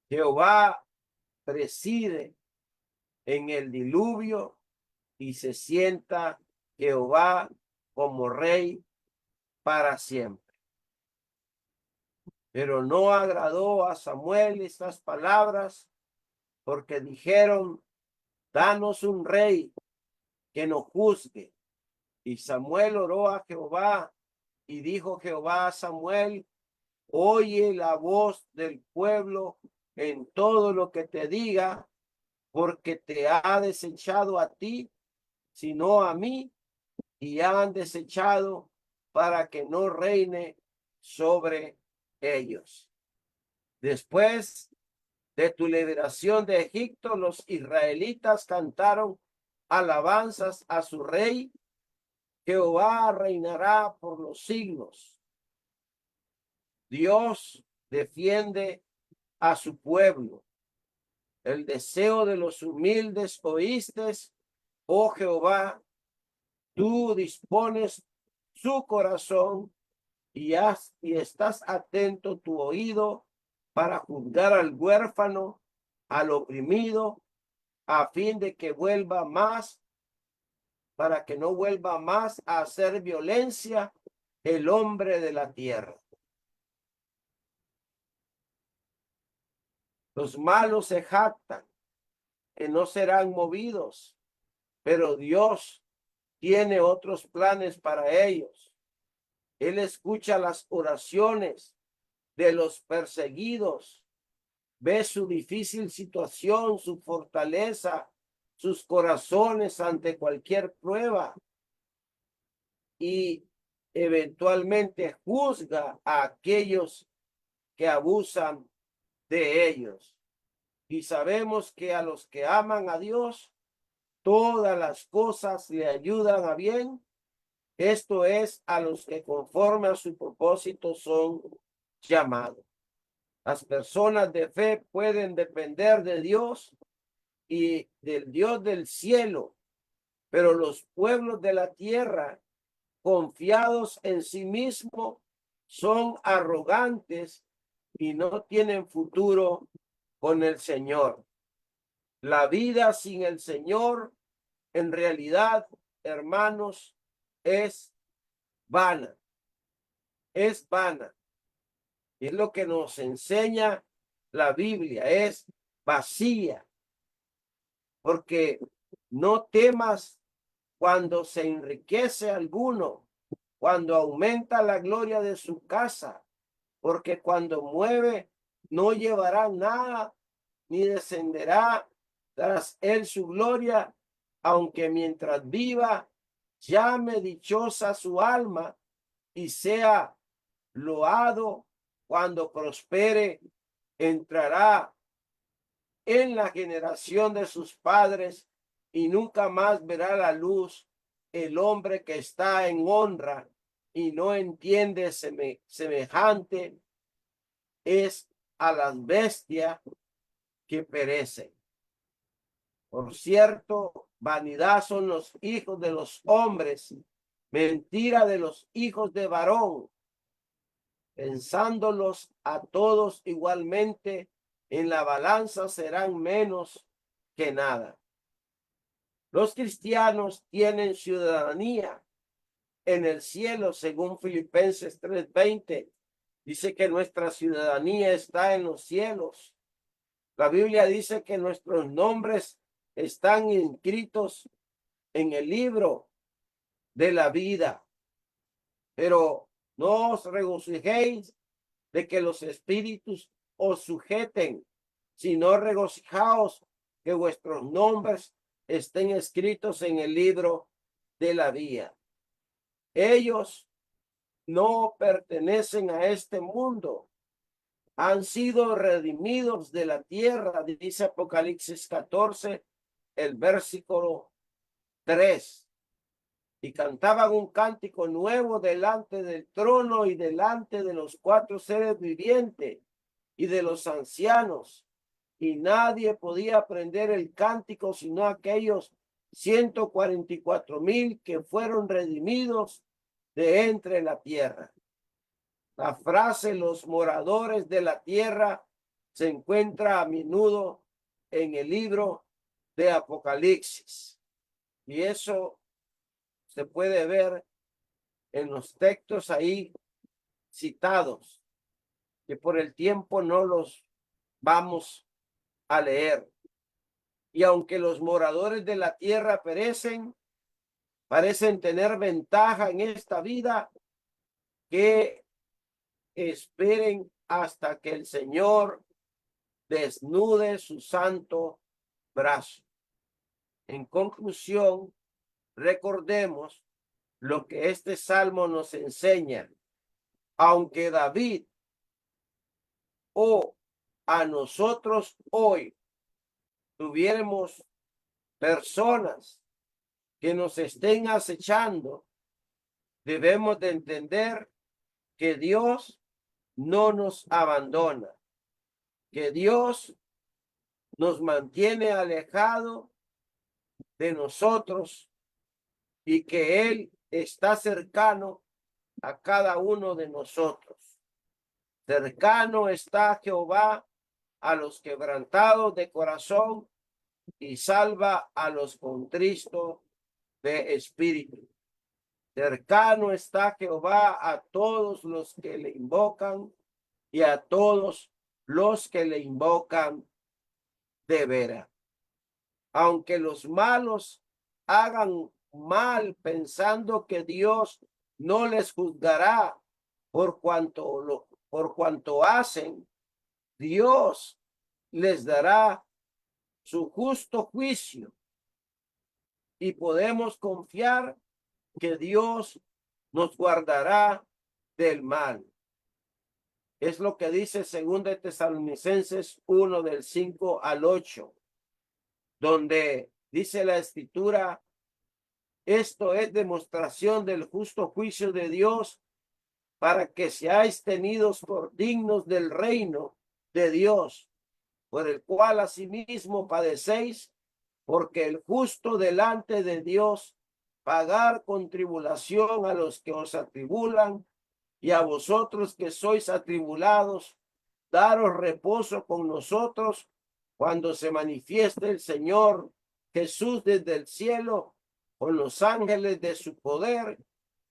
Jehová preside en el diluvio y se sienta Jehová como rey para siempre. Pero no agradó a Samuel estas palabras, porque dijeron: danos un rey que nos juzgue. Y Samuel oró a Jehová, y dijo Jehová a Samuel: oye la voz del pueblo en todo lo que te diga, porque te ha desechado a ti, sino a mí, y han desechado para que no reine sobre ellos. Después de tu liberación de Egipto, los israelitas cantaron alabanzas a su rey. Jehová reinará por los siglos. Dios defiende a su pueblo. El deseo de los humildes oíste, oh Jehová. Tú dispones su corazón y estás atento tu oído para juzgar al huérfano, al oprimido, a fin de que vuelva más, para que no vuelva más a hacer violencia el hombre de la tierra. Los malos se jactan que no serán movidos, pero Dios tiene otros planes para ellos. Él escucha las oraciones de los perseguidos, ve su difícil situación, su fortaleza, sus corazones ante cualquier prueba, y eventualmente juzga a aquellos que abusan de ellos. Y sabemos que a los que aman a Dios, todas las cosas le ayudan a bien. Esto es, a los que conforme a su propósito son llamados. Las personas de fe pueden depender de Dios y del Dios del cielo, pero los pueblos de la tierra, confiados en sí mismos, son arrogantes y no tienen futuro con el Señor. La vida sin el Señor, en realidad, hermanos, es vana. Es vana. Es lo que nos enseña la Biblia, es vacía. Porque no temas cuando se enriquece alguno, cuando aumenta la gloria de su casa, porque cuando mueve no llevará nada, ni descenderá tras él su gloria, aunque mientras viva llame dichosa su alma y sea loado cuando prospere, entrará en la generación de sus padres y nunca más verá la luz el hombre que está en honra y no entiende semejante es a las bestias que perecen. Por cierto, vanidad son los hijos de los hombres, mentira de los hijos de varón, pensándolos a todos igualmente, en la balanza serán menos que nada. Los cristianos tienen ciudadanía en el cielo, según Filipenses 3:20. Dice que nuestra ciudadanía está en los cielos. La Biblia dice que nuestros nombres están inscritos en el libro de la vida. Pero no os regocijéis de que los espíritus os sujeten, sino regocijaos que vuestros nombres estén escritos en el libro de la vida. Ellos no pertenecen a este mundo, han sido redimidos de la tierra, dice Apocalipsis 14, el versículo 3. Y cantaban un cántico nuevo delante del trono y delante de los 4 seres vivientes y de los ancianos. Y nadie podía aprender el cántico sino aquellos 144,000 que fueron redimidos de entre la tierra. La frase "los moradores de la tierra" se encuentra a menudo en el libro de Apocalipsis. Y eso se puede ver en los textos ahí citados, que por el tiempo no los vamos a leer. Y aunque los moradores de la tierra parecen tener ventaja en esta vida, que esperen hasta que el Señor desnude su santo brazo. En conclusión, recordemos lo que este salmo nos enseña. Aunque David o a nosotros hoy tuviéramos personas que nos estén acechando, debemos de entender que Dios no nos abandona, que Dios nos mantiene alejado de nosotros y que Él está cercano a cada uno de nosotros. Cercano está Jehová a los quebrantados de corazón y salva a los contristos de espíritu. Cercano está Jehová a todos los que le invocan y a todos los que le invocan de veras. Aunque los malos hagan mal pensando que Dios no les juzgará por cuanto hacen, Dios les dará su justo juicio y podemos confiar que Dios nos guardará del mal. Es lo que dice 2 de Tesalonicenses 1 del 5 al 8, donde dice la escritura: esto es demostración del justo juicio de Dios, para que seáis tenidos por dignos del reino de Dios, por el cual asimismo padecéis, porque el justo delante de Dios pagar con tribulación a los que os atribulan, y a vosotros que sois atribulados, daros reposo con nosotros cuando se manifieste el Señor Jesús desde el cielo con los ángeles de su poder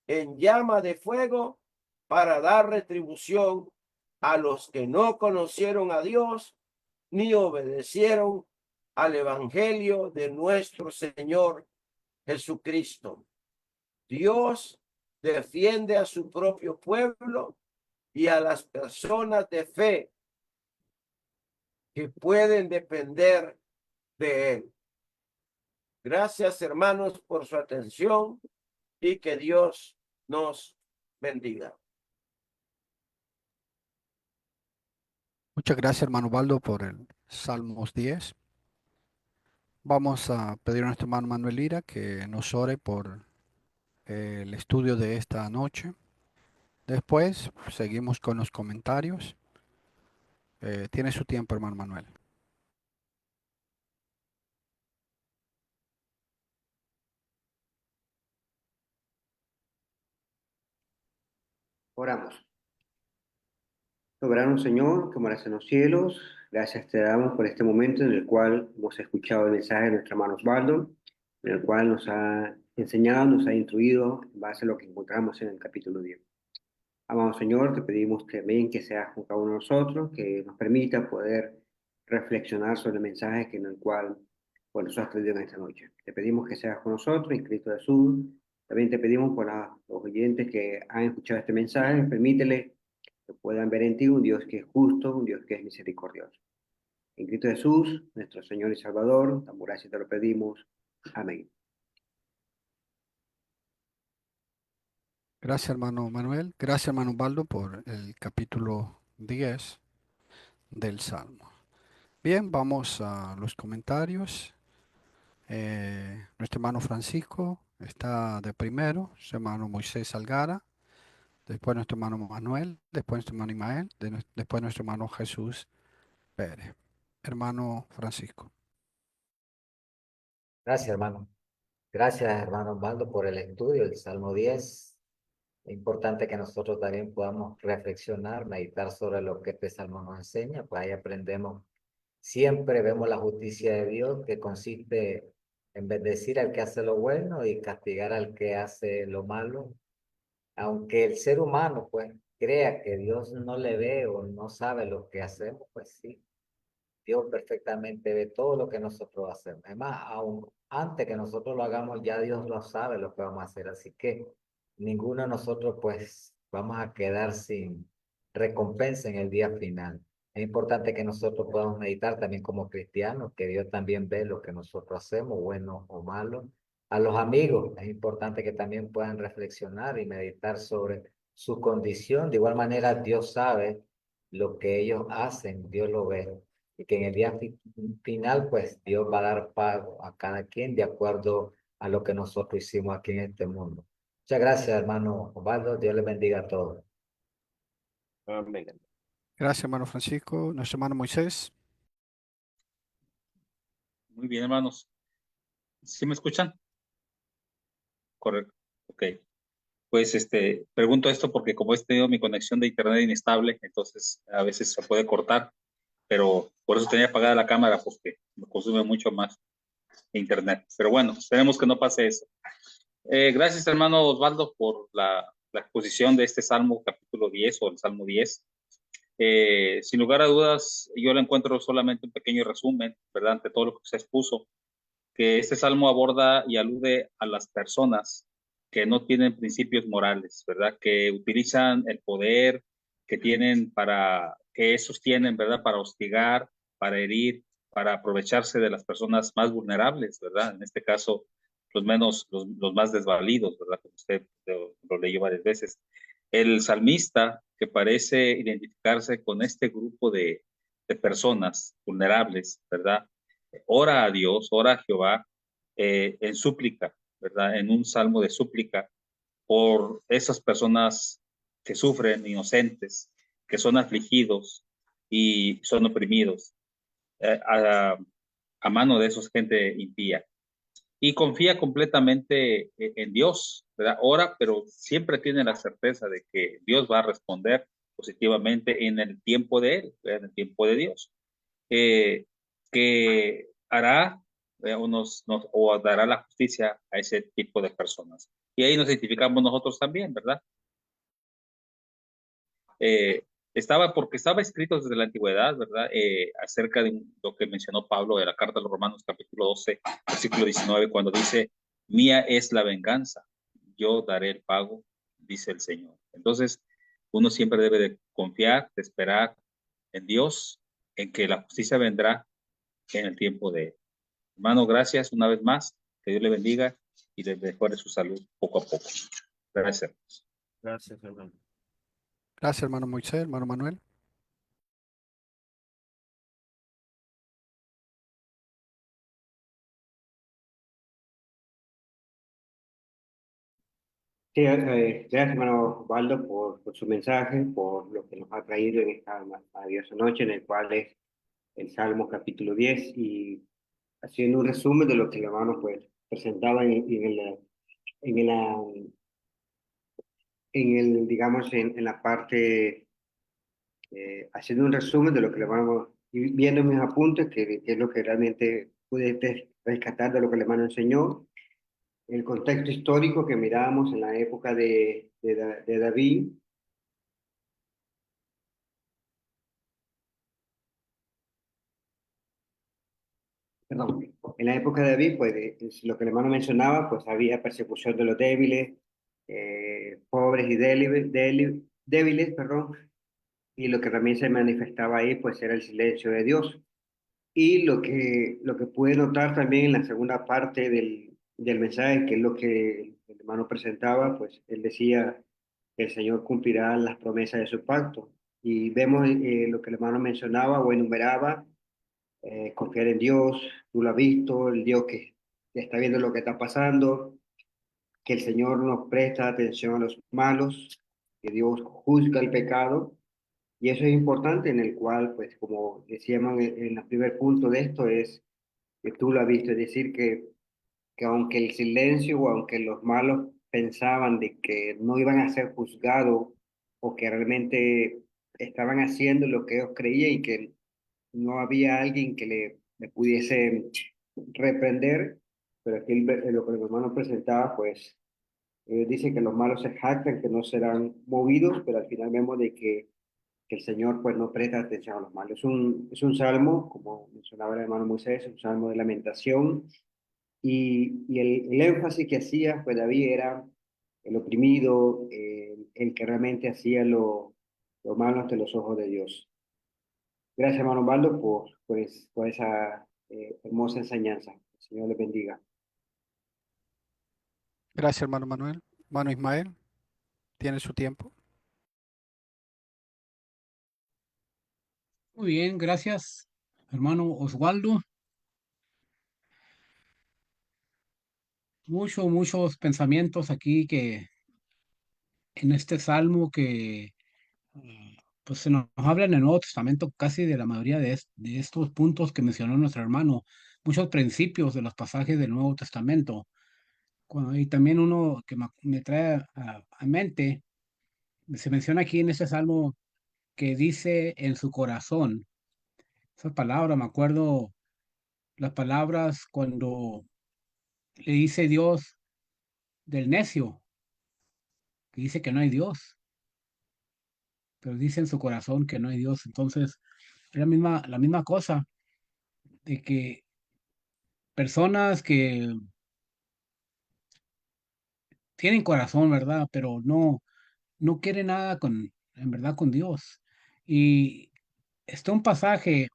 en llama de fuego, para dar retribución a los que no conocieron a Dios ni obedecieron al evangelio de nuestro Señor Jesucristo. Dios defiende a su propio pueblo y a las personas de fe que pueden depender de él. Gracias, hermanos, por su atención y que Dios nos bendiga. Muchas gracias, hermano Baldo, por el Salmos 10. Vamos a pedir a nuestro hermano Manuel Lira que nos ore por el estudio de esta noche. Después seguimos con los comentarios. Tiene su tiempo, hermano Manuel. Oramos. Soberano Señor, que moras en los cielos, gracias te damos por este momento en el cual hemos escuchado el mensaje de nuestro hermano Osvaldo, en el cual nos ha enseñado, nos ha instruido en base a lo que encontramos en el capítulo 10. Amado Señor, te pedimos también que seas con cada uno de nosotros, que nos permita poder reflexionar sobre el mensaje en el cual nos has traído en esta noche. Te pedimos que seas con nosotros en Cristo Jesús. También te pedimos por los oyentes que han escuchado este mensaje, permítele que puedan ver en ti un Dios que es justo, un Dios que es misericordioso. En Cristo Jesús, nuestro Señor y Salvador, tan gracias te lo pedimos. Amén. Gracias, hermano Manuel. Gracias, hermano Baldo, por el capítulo 10 del Salmo. Bien, vamos a los comentarios. Nuestro hermano Francisco está de primero, su hermano Moisés Algara, después nuestro hermano Manuel, después nuestro hermano Imael, después nuestro hermano Jesús Pérez. Hermano Francisco. Gracias, hermano. Gracias, hermano Osvaldo, por el estudio del Salmo 10. Es importante que nosotros también podamos reflexionar, meditar sobre lo que este Salmo nos enseña, pues ahí aprendemos. Siempre vemos la justicia de Dios, que consiste en bendecir al que hace lo bueno y castigar al que hace lo malo. Aunque el ser humano, pues, crea que Dios no le ve o no sabe lo que hacemos, pues sí. Dios perfectamente ve todo lo que nosotros hacemos. Además, aún antes que nosotros lo hagamos, ya Dios lo sabe lo que vamos a hacer. Así que ninguno de nosotros, pues, vamos a quedar sin recompensa en el día final. Es importante que nosotros podamos meditar también como cristianos, que Dios también ve lo que nosotros hacemos, bueno o malo. A los amigos, es importante que también puedan reflexionar y meditar sobre su condición. De igual manera, Dios sabe lo que ellos hacen, Dios lo ve y que en el día final, pues Dios va a dar pago a cada quien de acuerdo a lo que nosotros hicimos aquí en este mundo. Muchas gracias, hermano Osvaldo. Dios les bendiga a todos. Amén. Gracias, hermano Francisco. Nuestro hermano Moisés. Muy bien, hermanos. ¿Sí me escuchan? Correcto. Ok. Pues pregunto esto porque como he tenido mi conexión de internet inestable, entonces a veces se puede cortar, pero por eso tenía apagada la cámara porque me consume mucho más internet. Pero bueno, esperemos que no pase eso. Gracias, hermano Osvaldo, por la exposición de este Salmo, capítulo 10 o el Salmo 10. Sin lugar a dudas, yo le encuentro solamente un pequeño resumen, ¿verdad? Ante todo lo que se expuso, que este Salmo aborda y alude a las personas que no tienen principios morales, ¿verdad? Que utilizan el poder que tienen que esos tienen, ¿verdad? Para hostigar, para herir, para aprovecharse de las personas más vulnerables, ¿verdad? En este caso, los más desvalidos, ¿verdad? Como usted lo leyó varias veces. El salmista, que parece identificarse con este grupo de personas vulnerables, ¿verdad? Ora a Dios, ora a Jehová en súplica, ¿verdad? En un salmo de súplica por esas personas que sufren, inocentes, que son afligidos y son oprimidos a mano de esos gente impía. Y confía completamente en Dios, ¿verdad? Ora, pero siempre tiene la certeza de que Dios va a responder positivamente en el tiempo de Él, ¿verdad? En el tiempo de Dios. Que hará o dará la justicia a ese tipo de personas. Y ahí nos identificamos nosotros también, ¿verdad? Porque estaba escrito desde la antigüedad, ¿verdad? Acerca de lo que mencionó Pablo de la carta a los Romanos, capítulo 12, versículo 19, cuando dice, mía es la venganza, yo daré el pago, dice el Señor. Entonces, uno siempre debe de confiar, de esperar en Dios, en que la justicia vendrá en el tiempo de Él. Hermano, gracias una vez más, que Dios le bendiga y le mejore su salud poco a poco. Gracias. Gracias, hermano. Gracias, hermano Moisés, hermano Manuel. Sí, gracias, hermano Osvaldo, por su mensaje, por lo que nos ha traído en esta maravillosa noche, en el cual es el Salmo capítulo 10 y haciendo un resumen de lo que el hermano pues presentaba en el, digamos, en la parte, haciendo un resumen de lo que le vamos viendo en mis apuntes, que es lo que realmente pude rescatar de lo que el hermano enseñó, el contexto histórico que mirábamos en la época de David. Perdón, en la época de David, pues es lo que el hermano mencionaba, pues había persecución de los débiles, pobres y débiles, perdón, y lo que también se manifestaba ahí, pues era el silencio de Dios. Y lo que pude notar también en la segunda parte del mensaje, que es lo que el hermano presentaba, pues él decía que el Señor cumplirá las promesas de su pacto. Y vemos lo que el hermano mencionaba o enumeraba, confiar en Dios, tú lo has visto, el Dios que está viendo lo que está pasando, que el Señor nos presta atención a los malos, que Dios juzga el pecado. Y eso es importante en el cual, pues como decíamos en el primer punto de esto, es que tú lo has visto, es decir, que aunque el silencio o aunque los malos pensaban de que no iban a ser juzgados o que realmente estaban haciendo lo que ellos creían y que no había alguien que le pudiese reprender, pero aquí lo que el hermano presentaba, pues dice que los malos se jactan, que no serán movidos, pero al final vemos de que el Señor pues no presta atención a los malos. Es un salmo, como mencionaba el hermano Moisés, un salmo de lamentación, y el énfasis que hacía pues David era el oprimido, el que realmente hacía lo malo ante los ojos de Dios. Gracias, hermano Osvaldo, por esa hermosa enseñanza. El Señor le bendiga. Gracias, hermano Manuel. Hermano Ismael, tiene su tiempo. Muy bien, gracias, hermano Osvaldo. Muchos pensamientos aquí que en este salmo que pues se nos habla en el Nuevo Testamento casi de la mayoría de estos puntos que mencionó nuestro hermano, muchos principios de los pasajes del Nuevo Testamento. Y también uno que me trae a mente, se menciona aquí en este salmo que dice en su corazón. Esa palabra, me acuerdo las palabras cuando le dice Dios del necio, que dice que no hay Dios, pero dice en su corazón que no hay Dios. Entonces, es la misma cosa de que personas que tienen corazón, ¿verdad? Pero no quieren nada en verdad con Dios. Y está un pasaje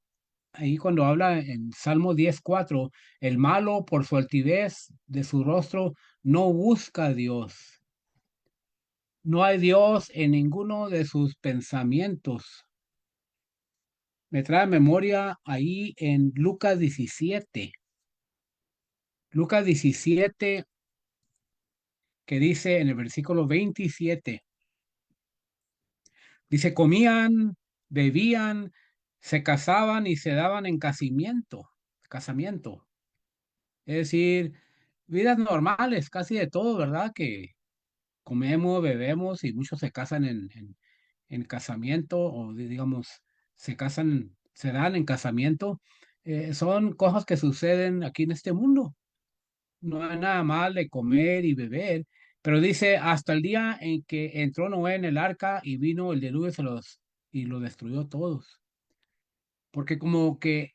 ahí cuando habla en Salmo 10:4, el malo por su altivez de su rostro no busca a Dios. No hay Dios en ninguno de sus pensamientos. Me trae a memoria ahí en Lucas 17. Lucas 17, que dice en el versículo 27, dice, comían, bebían, se casaban y se daban en casamiento. Es decir, vidas normales, casi de todo, ¿verdad? Que comemos, bebemos y muchos se casan en casamiento o digamos, se casan, se dan en casamiento. Son cosas que suceden aquí en este mundo. No hay nada mal de comer y beber, pero dice hasta el día en que entró Noé en el arca y vino el diluvio y lo destruyó todos. Porque como que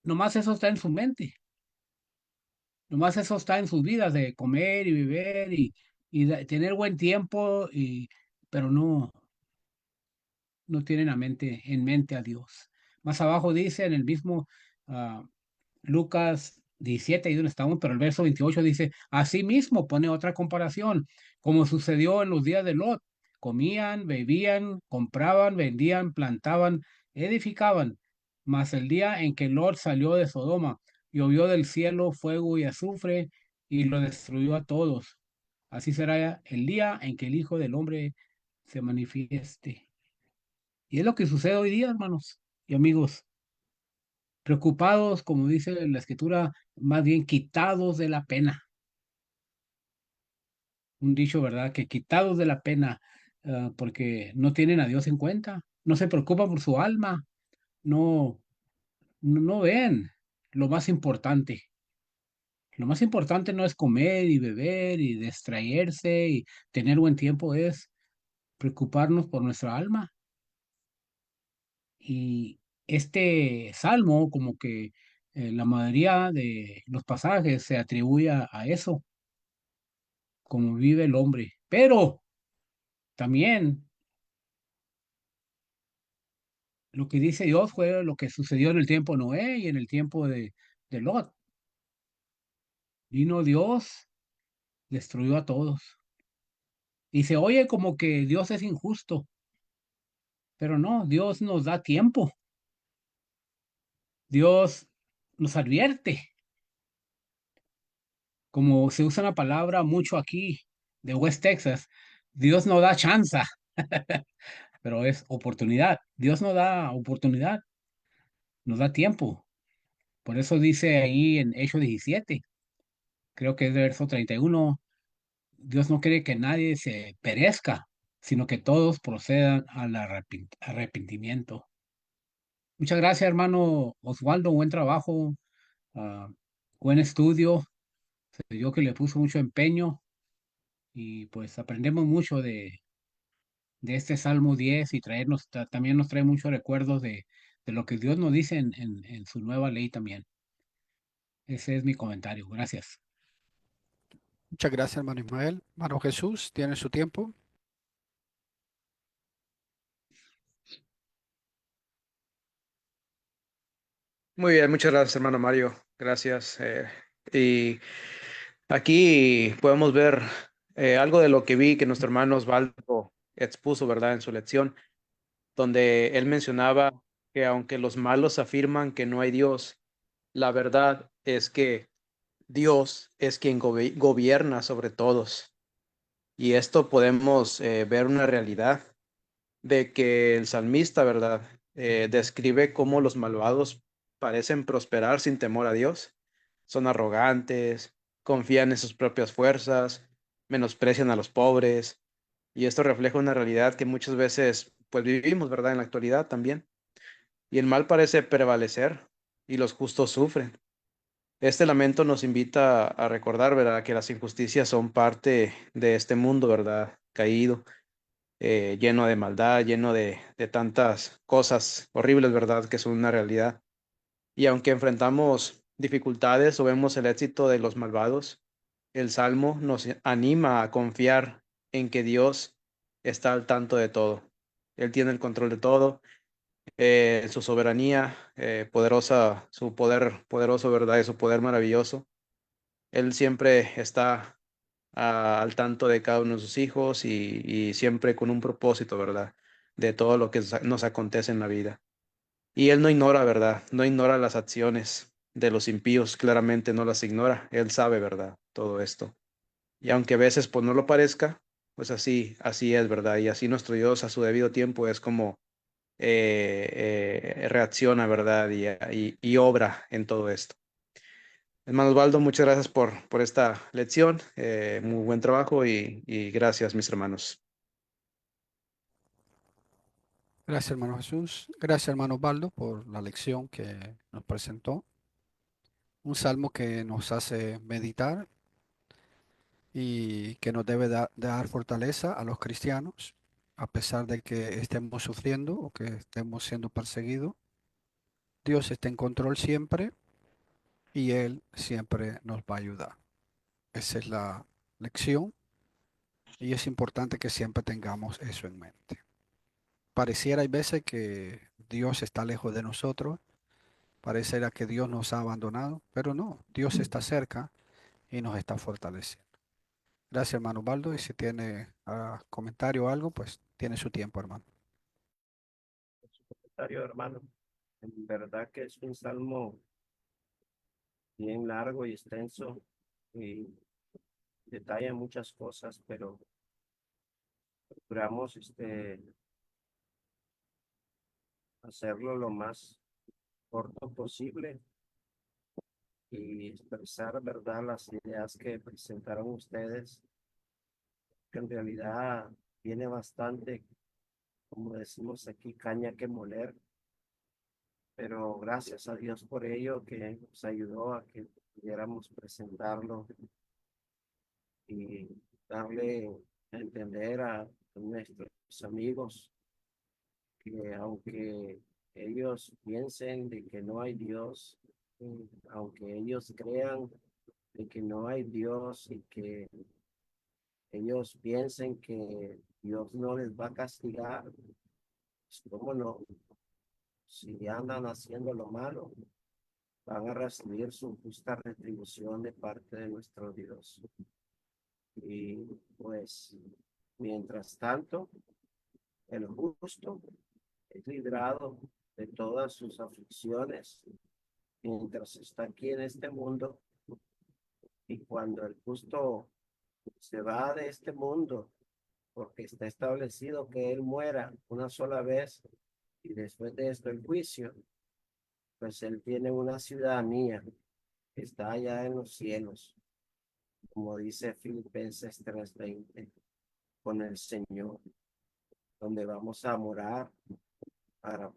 nomás eso está en su mente, nomás eso está en sus vidas de comer y beber y tener buen tiempo, pero no tienen en mente a Dios. Más abajo dice en el mismo ah, Lucas 17, ahí donde estamos, pero el verso 28 dice, asimismo pone otra comparación, como sucedió en los días de Lot, comían, bebían, compraban, vendían, plantaban, edificaban, mas el día en que Lot salió de Sodoma, llovió del cielo fuego y azufre y lo destruyó a todos. Así será el día en que el Hijo del Hombre se manifieste. Y es lo que sucede hoy día, hermanos y amigos, preocupados, como dice la escritura, más bien quitados de la pena. Un dicho, ¿verdad? Que quitados de la pena, porque no tienen a Dios en cuenta, no se preocupan por su alma, no, no ven lo más importante. Lo más importante no es comer y beber y distraerse y tener buen tiempo, es preocuparnos por nuestra alma. Y este salmo, como que la mayoría de los pasajes se atribuye a eso, como vive el hombre. Pero también lo que dice Dios fue lo que sucedió en el tiempo de Noé y en el tiempo de Lot. Vino Dios, destruyó a todos. Y se oye como que Dios es injusto, pero no, Dios nos da tiempo. Dios nos advierte, como se usa la palabra mucho aquí de West Texas, Dios no da chance, pero es oportunidad. Dios no da oportunidad, nos da tiempo. Por eso dice ahí en Hechos 17, creo que es de verso 31, Dios no quiere que nadie se perezca, sino que todos procedan al arrepentimiento. Muchas gracias, hermano Osvaldo, buen trabajo, ah, buen estudio, se vio que le puso mucho empeño y pues aprendemos mucho de este Salmo 10 y también nos trae muchos recuerdos de lo que Dios nos dice en su nueva ley también. Ese es mi comentario. Gracias. Muchas gracias, hermano Ismael. Hermano Jesús, tiene su tiempo. Muy bien, muchas gracias, hermano Mario. Gracias. Y aquí podemos ver algo de lo que vi que nuestro hermano Osvaldo expuso, ¿verdad? En su lección, donde él mencionaba que aunque los malos afirman que no hay Dios, la verdad es que Dios es quien gobierna sobre todos. Y esto podemos ver una realidad de que el salmista, ¿verdad? Describe cómo los malvados parecen prosperar sin temor a Dios. Son arrogantes, confían en sus propias fuerzas, menosprecian a los pobres. Y esto refleja una realidad que muchas veces pues vivimos, ¿verdad? En la actualidad también. Y el mal parece prevalecer y los justos sufren. Este lamento nos invita a recordar, ¿verdad? Que las injusticias son parte de este mundo, ¿verdad? Caído, lleno de maldad, lleno de tantas cosas horribles, ¿verdad? Que son una realidad. Y aunque enfrentamos dificultades o vemos el éxito de los malvados, el Salmo nos anima a confiar en que Dios está al tanto de todo. Él tiene el control de todo, su soberanía poderosa, su poder poderoso, ¿verdad? Y su poder maravilloso. Él siempre está al tanto de cada uno de sus hijos y siempre con un propósito, ¿verdad? De todo lo que nos acontece en la vida. Y Él no ignora, ¿verdad? No ignora las acciones de los impíos, claramente no las ignora. Él sabe, ¿verdad? Todo esto. Y aunque a veces pues no lo parezca, pues así es, ¿verdad? Y así nuestro Dios a su debido tiempo es como reacciona, ¿verdad? Y obra en todo esto. Hermano Osvaldo, muchas gracias por esta lección. Muy buen trabajo y gracias, mis hermanos. Gracias, hermano Jesús. Gracias, hermano Osvaldo, por la lección que nos presentó. Un salmo que nos hace meditar y que nos debe dar fortaleza a los cristianos, a pesar de que estemos sufriendo o que estemos siendo perseguidos. Dios está en control siempre y Él siempre nos va a ayudar. Esa es la lección y es importante que siempre tengamos eso en mente. Pareciera hay veces que Dios está lejos de nosotros, pareciera que Dios nos ha abandonado, pero no, Dios está cerca y nos está fortaleciendo. Gracias, hermano Baldo, y si tiene comentario o algo, pues tiene su tiempo, hermano. Comentario, hermano. En verdad que es un salmo bien largo y extenso y detalla muchas cosas, pero procuramos hacerlo lo más corto posible y expresar, ¿verdad?, las ideas que presentaron ustedes, que en realidad tiene bastante, como decimos aquí, caña que moler, pero gracias a Dios por ello que nos ayudó a que pudiéramos presentarlo y darle a entender a nuestros amigos que aunque ellos piensen de que no hay Dios, aunque ellos crean de que no hay Dios y que ellos piensen que Dios no les va a castigar, pues, ¿cómo no? Si andan haciendo lo malo, van a recibir su justa retribución de parte de nuestro Dios. Y pues, mientras tanto, el justo es librado de todas sus aflicciones mientras está aquí en este mundo. Y cuando el justo se va de este mundo, porque está establecido que él muera una sola vez y después de esto el juicio, pues él tiene una ciudadanía que está allá en los cielos, como dice Filipenses 3:20, con el Señor, donde vamos a morar para,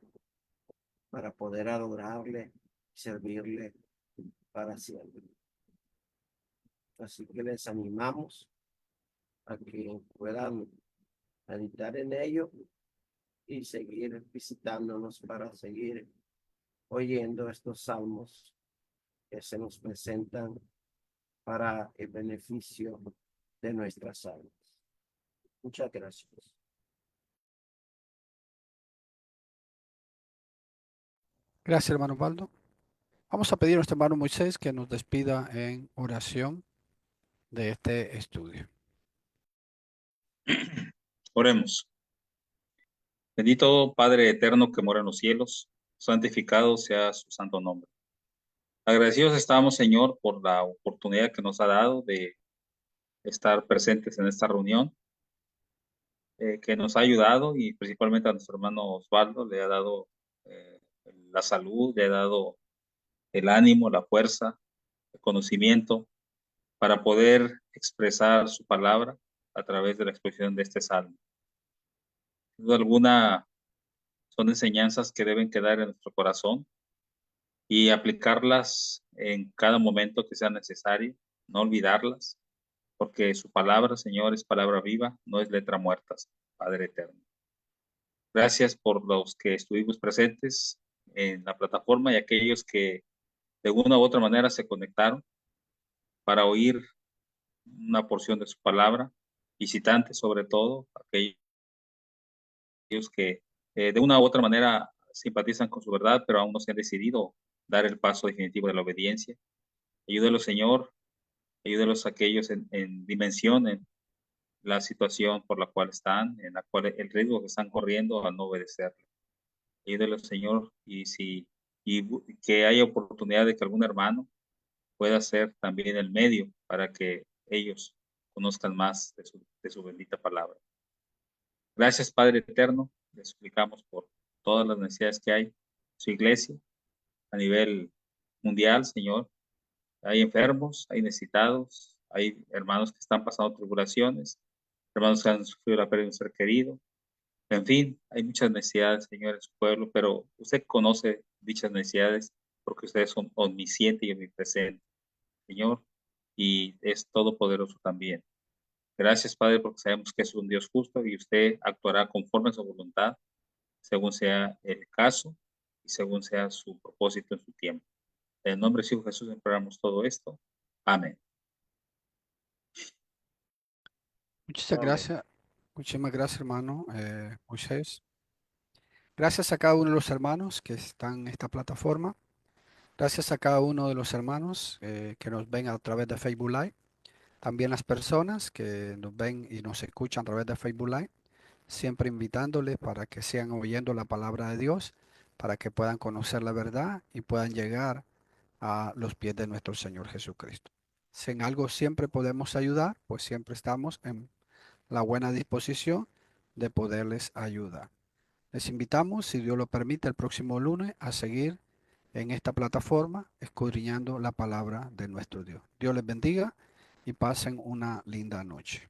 para poder adorarle, servirle para siempre. Así que les animamos a que puedan meditar en ello y seguir visitándonos para seguir oyendo estos salmos que se nos presentan para el beneficio de nuestras almas. Muchas gracias. Gracias, hermano Baldo. Vamos a pedir a nuestro hermano Moisés que nos despida en oración de este estudio. Oremos. Bendito Padre eterno que mora en los cielos, santificado sea su santo nombre. Agradecidos estamos, Señor, por la oportunidad que nos ha dado de estar presentes en esta reunión, que nos ha ayudado y principalmente a nuestro hermano Osvaldo le ha dado la salud, le ha dado el ánimo, la fuerza, el conocimiento para poder expresar su palabra a través de la exposición de este salmo. Sin duda alguna, son enseñanzas que deben quedar en nuestro corazón y aplicarlas en cada momento que sea necesario, no olvidarlas, porque su palabra, Señor, es palabra viva, no es letra muerta, Padre eterno. Gracias por los que estuvimos presentes en la plataforma y aquellos que de una u otra manera se conectaron para oír una porción de su palabra, visitantes sobre todo, aquellos que de una u otra manera simpatizan con su verdad, pero aún no se han decidido dar el paso definitivo de la obediencia. Ayúdalo, Señor, Ayúdelos a que ellos dimensionen la situación por la cual están, en la cual el riesgo que están corriendo al no obedecerle. Ayúdelos, Señor, que haya oportunidad de que algún hermano pueda ser también el medio para que ellos conozcan más de su bendita palabra. Gracias, Padre eterno. Les suplicamos por todas las necesidades que hay en su iglesia a nivel mundial, Señor. Hay enfermos, hay necesitados, hay hermanos que están pasando tribulaciones, hermanos que han sufrido la pérdida de un ser querido. En fin, hay muchas necesidades, Señor, en su pueblo, pero usted conoce dichas necesidades porque usted es omnisciente y omnipresente, Señor, y es todopoderoso también. Gracias, Padre, porque sabemos que es un Dios justo y usted actuará conforme a su voluntad, según sea el caso y según sea su propósito en su tiempo. En el nombre de su Hijo Jesús imploramos todo esto. Amén. Muchas Amén. gracias. Muchísimas gracias, hermano Moisés. Gracias a cada uno de los hermanos que están en esta plataforma. Gracias a cada uno de los hermanos que nos ven a través de Facebook Live. También las personas que nos ven y nos escuchan a través de Facebook Live. Siempre invitándoles para que sigan oyendo la palabra de Dios, para que puedan conocer la verdad y puedan llegar a los pies de nuestro Señor Jesucristo. Si en algo siempre podemos ayudar, pues siempre estamos en la buena disposición de poderles ayudar. Les invitamos, si Dios lo permite, el próximo lunes a seguir en esta plataforma escudriñando la palabra de nuestro Dios. Dios les bendiga y pasen una linda noche.